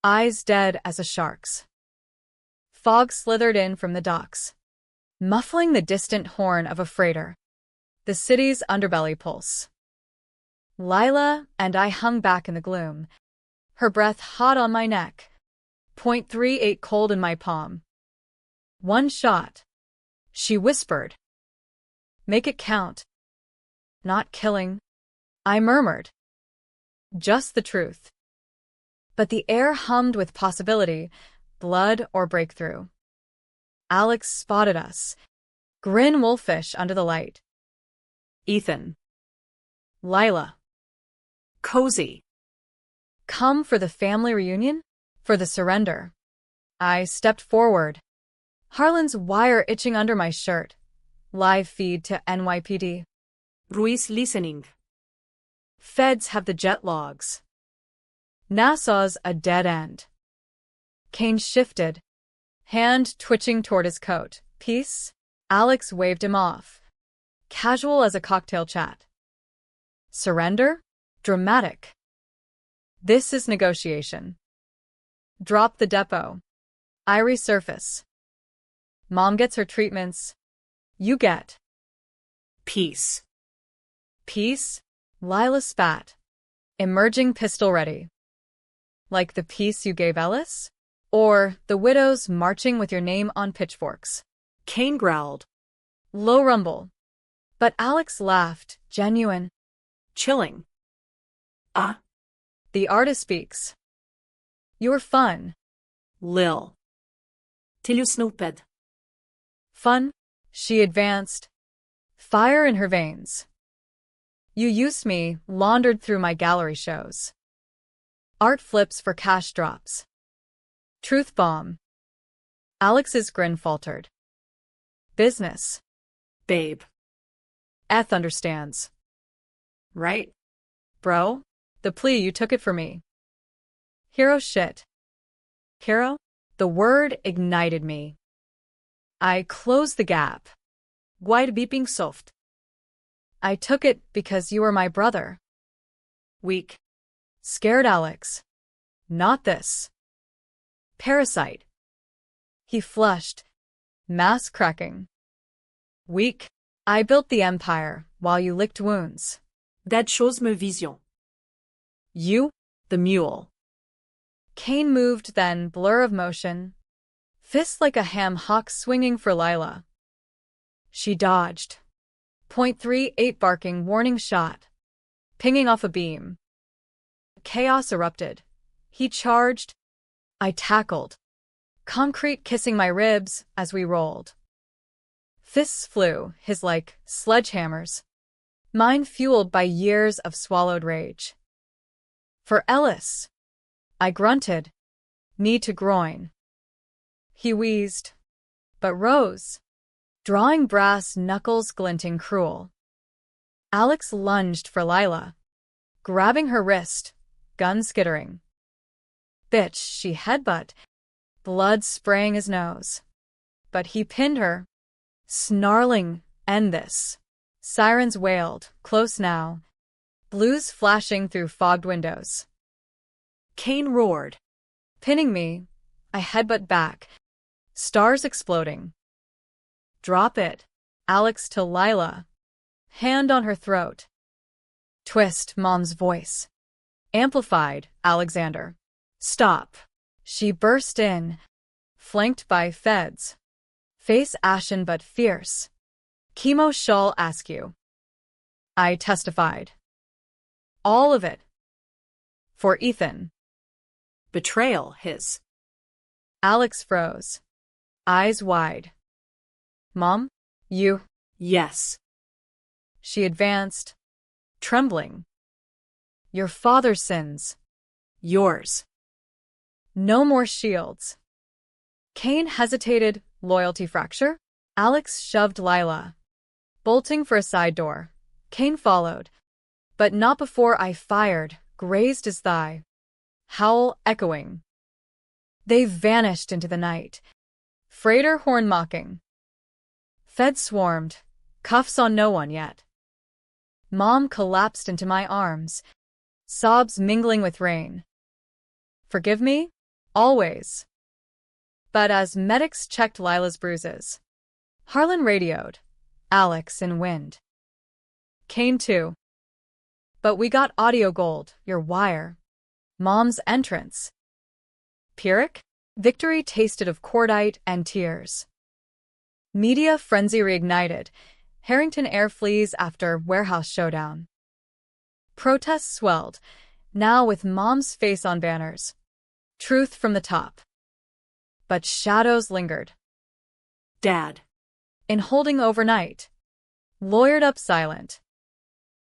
eyes dead as a shark's. Fog slithered in from the docks, muffling the distant horn of a freighter, the city's underbelly pulse. Lila and I hung back in the gloom, her breath hot on my neck, .38 cold in my palm. One shot, she whispered. Make it count. Not killing, I murmured. Just the truth. But the air hummed with possibility, blood or breakthrough. Alex spotted us, grin wolfish under the light. Ethan. Lila. Cozy. Come for the family reunion? For the surrender. I stepped forward. Harlan's wire itching under my shirt. Live feed to NYPD. Ruiz listening. Feds have the jet logs. Nassau's a dead end. Kane shifted, hand twitching toward his coat. Peace? Alex waved him off. Casual as a cocktail chat. Surrender? Dramatic. This is negotiation. Drop the depot. I resurface. Mom gets her treatments. You get. Peace. Peace? Lila spat, emerging pistol ready. Like the peace you gave Ellis? Or the widows marching with your name on pitchforks? Kane growled. Low rumble. But Alex laughed, genuine. Chilling. Ah. The artist speaks. You're fun. Lil. Till you snooped. Fun? She advanced. Fire in her veins. You used me, laundered through my gallery shows. Art flips for cash drops. Truth bomb. Alex's grin faltered. Business. Babe. Eth understands. Right? Bro? The plea you took it for me. Hero shit. Hero? The word ignited me. I closed the gap. Wide beeping soft. I took it because you were my brother. Weak. Scared Alex. Not this. Parasite. He flushed, mask cracking. Weak. I built the empire while you licked wounds. That shows me vision. You? The mule. Kane moved then, blur of motion. Fist like a ham hock swinging for Lila. She dodged. .38 barking warning shot. Pinging off a beam. Chaos erupted. He charged. I tackled. Concrete kissing my ribs as we rolled. Fists flew, his like sledgehammers. Mine fueled by years of swallowed rage. For Ellis. I grunted, knee to groin. He wheezed, but rose, drawing brass knuckles glinting cruel. Alex lunged for Lila, grabbing her wrist, gun skittering. Bitch, she headbutt, blood spraying his nose. But he pinned her, snarling, end this. Sirens wailed, close now, blues flashing through fogged windows. Kane roared. Pinning me, I headbutt back, stars exploding. Drop it, Alex to Lila, hand on her throat. Twist, Mom's voice. Amplified, Alexander. Stop. She burst in, flanked by feds. Face ashen but fierce. Chemo shall ask you. I testified. All of it. For Ethan. Betrayal, his. Alex froze, eyes wide. Mom, you? Yes. She advanced, trembling. Your father's sins. Yours. No more shields. Kane hesitated, loyalty fracture? Alex shoved Lila, bolting for a side door. Kane followed, but not before I fired, grazed his thigh. Howl echoing. They vanished into the night. Freighter horn mocking. Feds swarmed, cuffs on no one yet. Mom collapsed into my arms, sobs mingling with rain. Forgive me? Always. But as medics checked Lila's bruises, Harlan radioed, Alex in wind. Kane too. But we got audio gold, your wire. Mom's entrance. Pyrrhic? Victory tasted of cordite and tears. Media frenzy reignited. Harrington air flees after warehouse showdown. Protests swelled, now with Mom's face on banners. Truth from the top. But shadows lingered. Dad. In holding overnight. Lawyered up silent.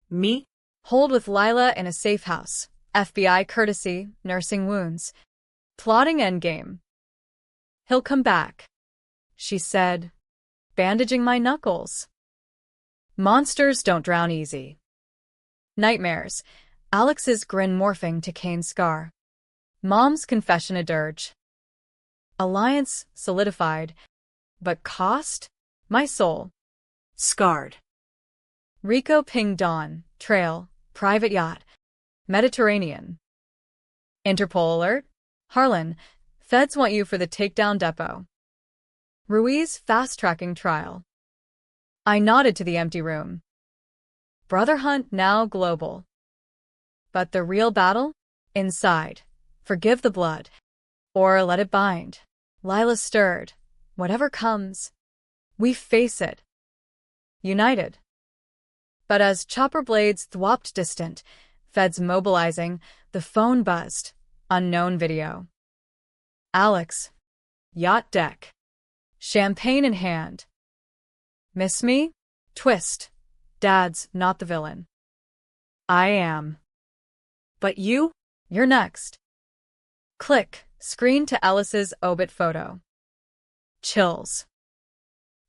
Me? Hold with Lila in a safe house. FBI courtesy, nursing wounds. Plotting endgame. He'll come back, she said, bandaging my knuckles. Monsters don't drown easy. Nightmares. Alex's grin morphing to Kane's scar. Mom's confession a dirge. Alliance solidified. But cost? My soul. Scarred. Rico pinged Dawn, trail, private yacht. Mediterranean. Interpol alert? Harlan, feds want you for the takedown depot. Ruiz fast-tracking trial. I nodded to the empty room. Brother hunt now global. But the real battle? Inside. Forgive the blood. Or let it bind. Lila stirred. Whatever comes. We face it. United. But as chopper blades thwopped distant, feds mobilizing, the phone buzzed. Unknown video. Alex. Yacht deck. Champagne in hand. Miss me? Twist. Dad's not the villain. I am. But you? You're next. Click. Screen to Ellis's obit photo. Chills.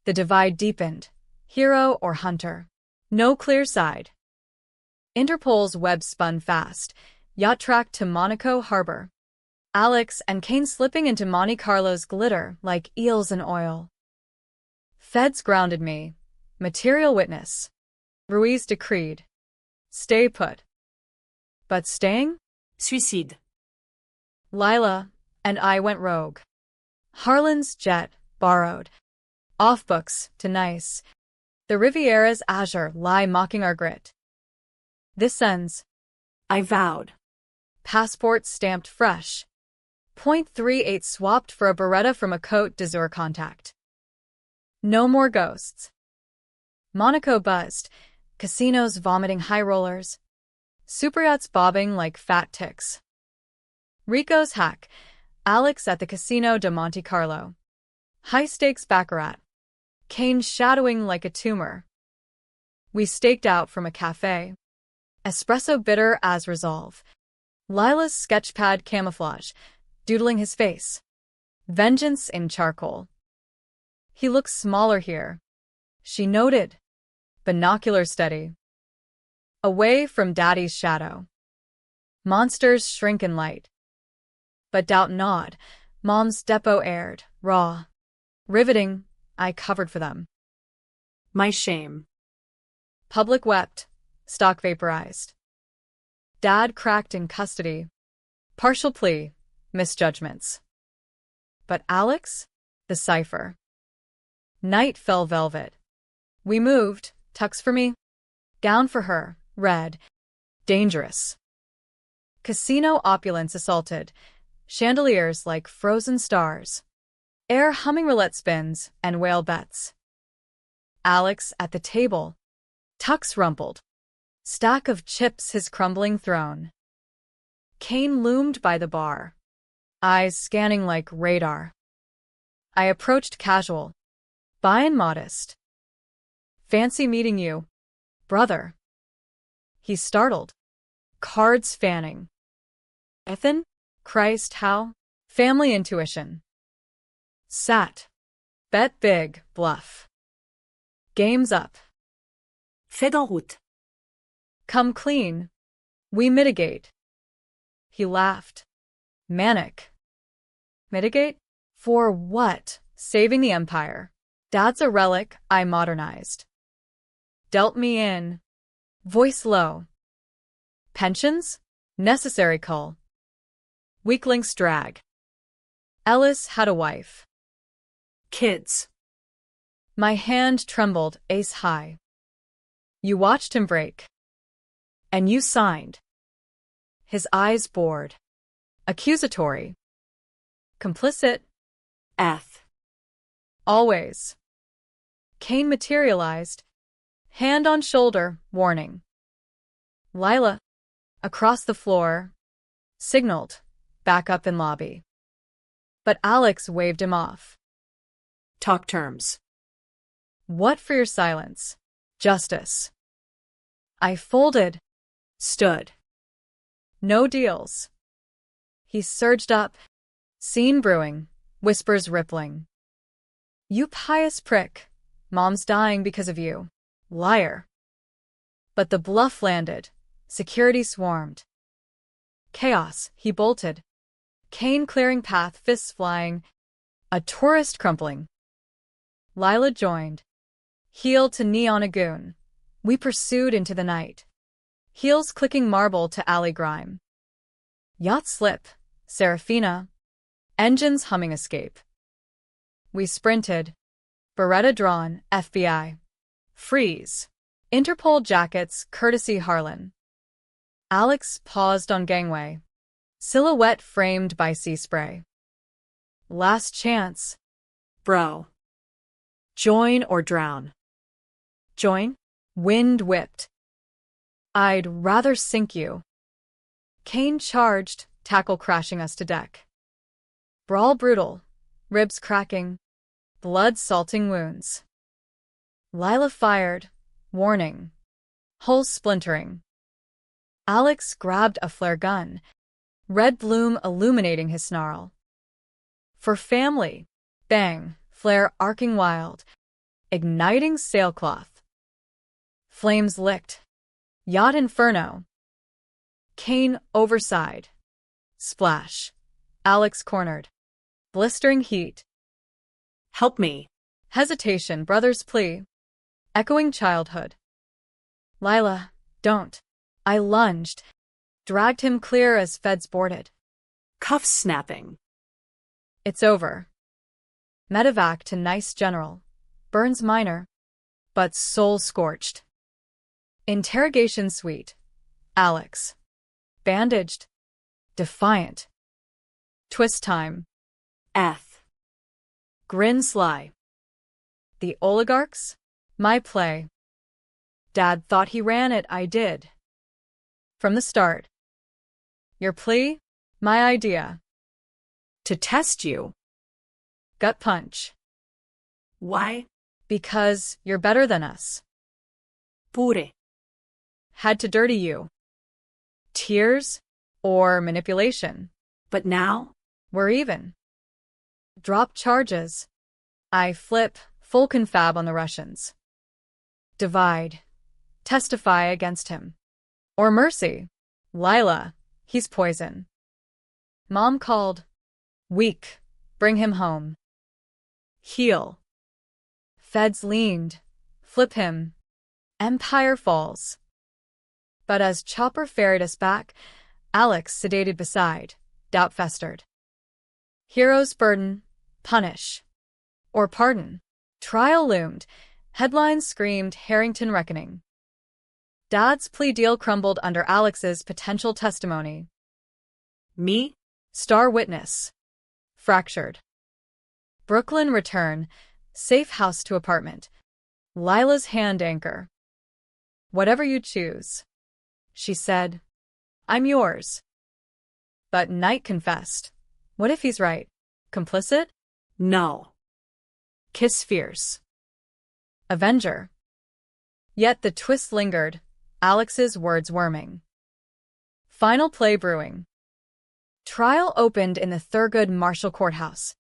The divide deepened. Hero or hunter. No clear side. Interpol's web spun fast. Yacht tracked to Monaco harbor. Alex and Kane slipping into Monte Carlo's glitter like eels in oil. Feds grounded me. Material witness. Ruiz decreed. Stay put. But staying? Suicide. Lila and I went rogue. Harlan's jet, borrowed. Off books, to nice. The Riviera's azure lie mocking our grit. This ends. I vowed. Passport stamped fresh. .38 swapped for a Beretta from a Côte d'Azur contact. No more ghosts. Monaco buzzed. Casinos vomiting high rollers. Superyachts bobbing like fat ticks. Rico's hack. Alex at the Casino de Monte Carlo. High-stakes baccarat. Kane shadowing like a tumor. We staked out from a cafe. Espresso bitter as resolve. Lila's sketchpad camouflage, doodling his face. Vengeance in charcoal. He looks smaller here. She noted. Binocular steady. Away from Daddy's shadow. Monsters shrink in light. But doubt not. Mom's depot aired, raw. Riveting, I covered for them. My shame. Public wept, stock vaporized. Dad cracked in custody. Partial plea, misjudgments. But Alex? The cipher. Night fell velvet. We moved, tux for me. Gown for her, red. Dangerous. Casino opulence assaulted. Chandeliers like frozen stars. Air humming roulette spins and whale bets. Alex at the table. Tux rumpled. Stack of chips his crumbling throne. Kane loomed by the bar. Eyes scanning like radar. I approached casual. By and modest. Fancy meeting you, brother. He startled. Cards fanning. Ethan? Christ, how? Family intuition. Sat. Bet big, bluff. Game's up. Fais en route. Come clean. We mitigate. He laughed. Manic. Mitigate? For what? Saving the empire. Dad's a relic I modernized. Dealt me in. Voice low. Pensions? Necessary cull. Weaklings drag. Ellis had a wife. Kids. My hand trembled ace high. You watched him break. And you signed. His eyes bored. Accusatory. Complicit. Always. Kane materialized. Hand on shoulder, warning. Lila, across the floor, signaled, back up in lobby. But Alex waved him off. Talk terms. What for your silence? Justice. I folded. Stood. No deals. He surged up. Scene brewing, whispers rippling. You pious prick. Mom's dying because of you. Liar. But the bluff landed. Security swarmed. Chaos, he bolted. Kane clearing path, fists flying. A tourist crumpling. Lila joined. Heel to knee on a goon. We pursued into the night. Heels clicking marble to alley grime. Yacht slip. Serafina. Engines humming escape. We sprinted. Beretta drawn, FBI. Freeze. Interpol jackets, courtesy Harlan. Alex paused on gangway. Silhouette framed by sea spray. Last chance. Bro. Join or drown. Join? Wind whipped. I'd rather sink you. Kane charged, tackle crashing us to deck. Brawl brutal, ribs cracking, blood salting wounds. Lila fired, warning. Hull splintering. Alex grabbed a flare gun, red bloom illuminating his snarl. For family, bang, flare arcing wild, igniting sailcloth. Flames licked. Yacht inferno. Kane overside. Splash. Alex cornered. Blistering heat. Help me. Hesitation, brother's plea. Echoing childhood. Lila, don't. I lunged. Dragged him clear as feds boarded. Cuffs snapping. It's over. Medevac to nice general. Burns minor. But soul scorched. Interrogation suite. Alex. Bandaged. Defiant. Twist time. Grin sly. The oligarchs? My play. Dad thought he ran it, I did. From the start. Your plea? My idea. To test you. Gut punch. Why? Because you're better than us. Pure. Had to dirty you. Tears? or manipulation. But now? We're even. Drop charges. I flip, full confab on the Russians. Divide. Testify against him. Or mercy. Lila, he's poison. Mom called. Weak. Bring him home. Heal. Feds leaned. Flip him. Empire falls. But as Chopper ferried us back, Alex sedated beside, doubt festered. Hero's burden, punish. Or pardon. Trial loomed. Headlines screamed Harrington reckoning. Dad's plea deal crumbled under Alex's potential testimony. Me? Star witness. Fractured. Brooklyn return. Safe house to apartment. Lila's hand anchor. Whatever you choose, she said. I'm yours. But Knight confessed. What if he's right? Complicit? No. Kiss fierce. Avenger. Yet the twist lingered, Alex's words worming. Final play brewing. Trial opened in the Thurgood Marshall Courthouse,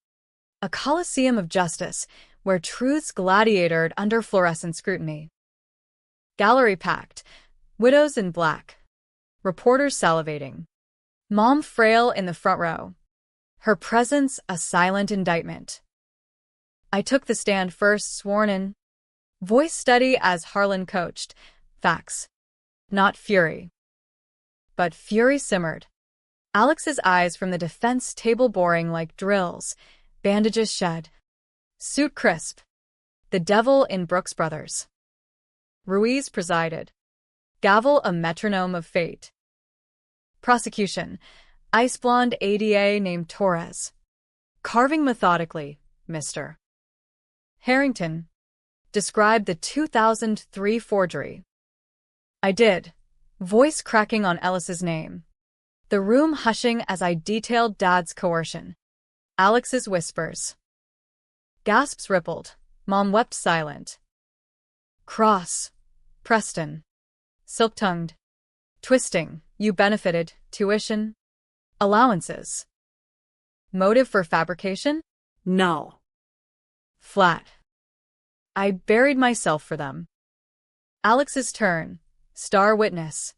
a coliseum of justice where truths gladiatored under fluorescent scrutiny. Gallery packed, widows in black, reporters salivating. Mom frail in the front row, her presence a silent indictment. I took the stand first, sworn in, voice steady as Harlan coached, facts, not fury. But fury simmered. Alex's eyes from the defense table boring like drills, bandages shed. Suit crisp. The devil in Brooks Brothers. Ruiz presided. Gavel a metronome of fate. Prosecution. Ice blonde ADA named Torres. Carving methodically, Mr. Harrington. Described the 2003 forgery. I did. Voice cracking on Ellis's name. The room hushing as I detailed Dad's coercion. Alex's whispers. Gasps rippled. Mom wept silent. Cross. Preston. Silk-tongued. Twisting. You benefited. Tuition. Allowances. Motive for fabrication? No. Flat. I buried myself for them. Alex's turn. Star witness.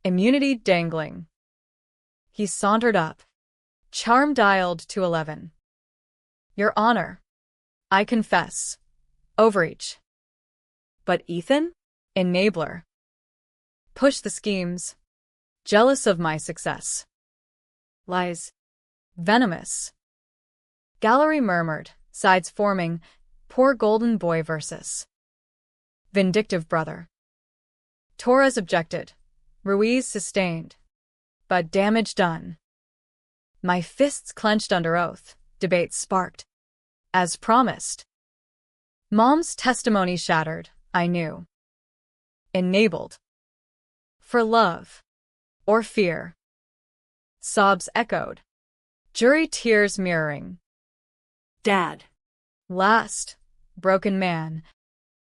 Immunity dangling. He sauntered up. Charm dialed to 11. Your Honor. I confess. Overreach. But Ethan? Enabler. Push the schemes. Jealous of my success. Lies. Venomous. Gallery murmured, sides forming, poor golden boy versus vindictive brother. Torres objected. Ruiz sustained. But damage done. My fists clenched under oath. Debate sparked. As promised. Mom's testimony shattered, I knew. Enabled. For love. Or fear. Sobs echoed. Jury tears mirroring. Dad. Last. Broken man.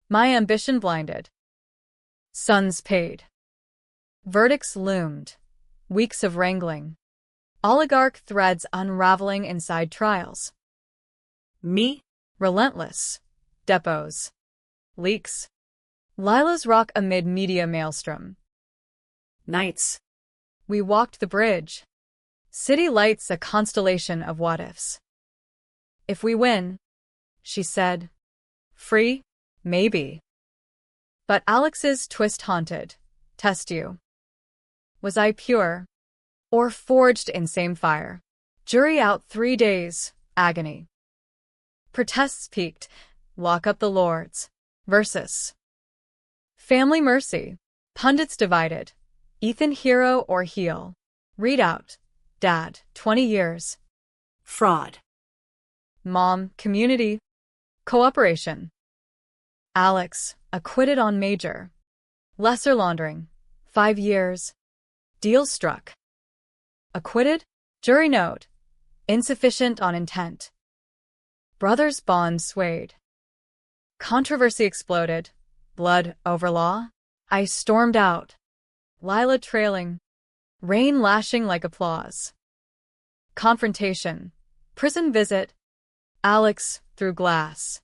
My ambition blinded. Sons paid. Verdicts loomed. Weeks of wrangling. Oligarch threads unraveling inside trials. Me? Relentless. Depots. Leaks. Lila's rock amid media maelstrom. Nights. We walked the bridge. City lights a constellation of what-ifs. If we win, she said. Free? Maybe. But Alex's twist haunted. Test you. Was I pure? Or forged in same fire? Jury out 3 days. Agony. Protests peaked. Lock up the lords. Versus. Family mercy. Pundits divided. Ethan hero or heel. Readout. Dad, 20 years. Fraud. Mom, community. Cooperation. Alex, acquitted on major. Lesser laundering. 5 years. Deal struck. Acquitted? Jury note. Insufficient on intent. Brothers' bond swayed. Controversy exploded. Blood over law? I stormed out. Lila trailing. Rain lashing like applause. Confrontation. Prison visit. Alex through glass.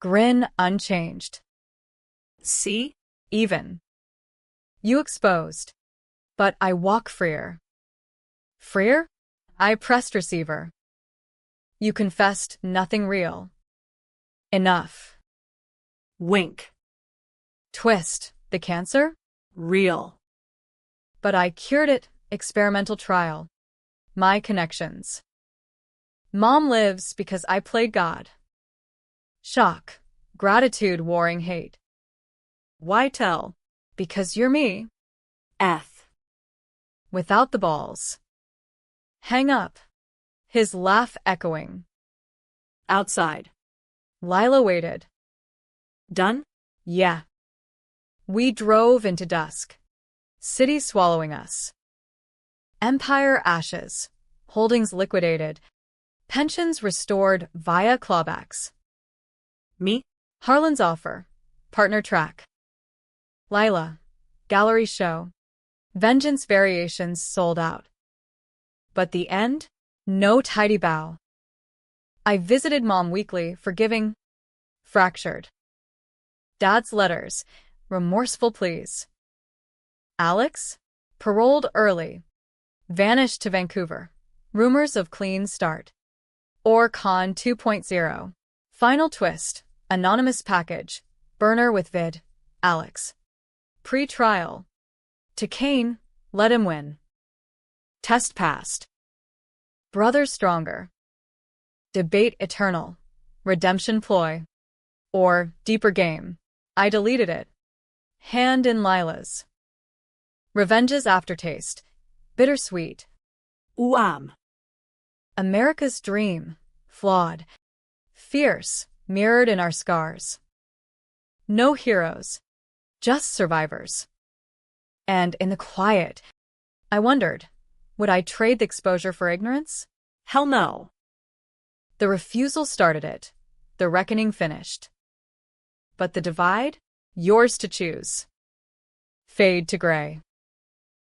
Grin unchanged. See? Even. You exposed. But I walk freer. Freer? I pressed receiver. You confessed nothing real. Enough. Wink. Twist. The cancer? Real. But I cured it. Experimental trial. My connections. Mom lives because I played God. Shock. Gratitude warring hate. Why tell? Because you're me. F. Without the balls. Hang up. His laugh echoing. Outside. Lila waited. Done? Yeah. We drove into dusk. City swallowing us. Empire ashes. Holdings liquidated. Pensions restored via clawbacks. Me? Harlan's offer. Partner track. Lila. Gallery show. Vengeance variations sold out. But the end? No tidy bow. I visited Mom weekly, forgiving. Fractured. Dad's letters. Remorseful pleas. Alex? Paroled early. Vanished to Vancouver. Rumors of clean start. Or Con 2.0. Final twist. Anonymous package. Burner with vid. Alex. Pre-trial. To Kane, let him win. Test passed. Brothers stronger. Debate eternal. Redemption ploy. Or deeper game. I deleted it. Hand in Lila's. Revenge's aftertaste. Bittersweet. America's dream. Flawed. Fierce. Mirrored in our scars. No heroes. Just survivors. And in the quiet, I wondered, would I trade the exposure for ignorance? Hell no. The refusal started it. The reckoning finished. But the divide? Yours to choose. Fade to gray.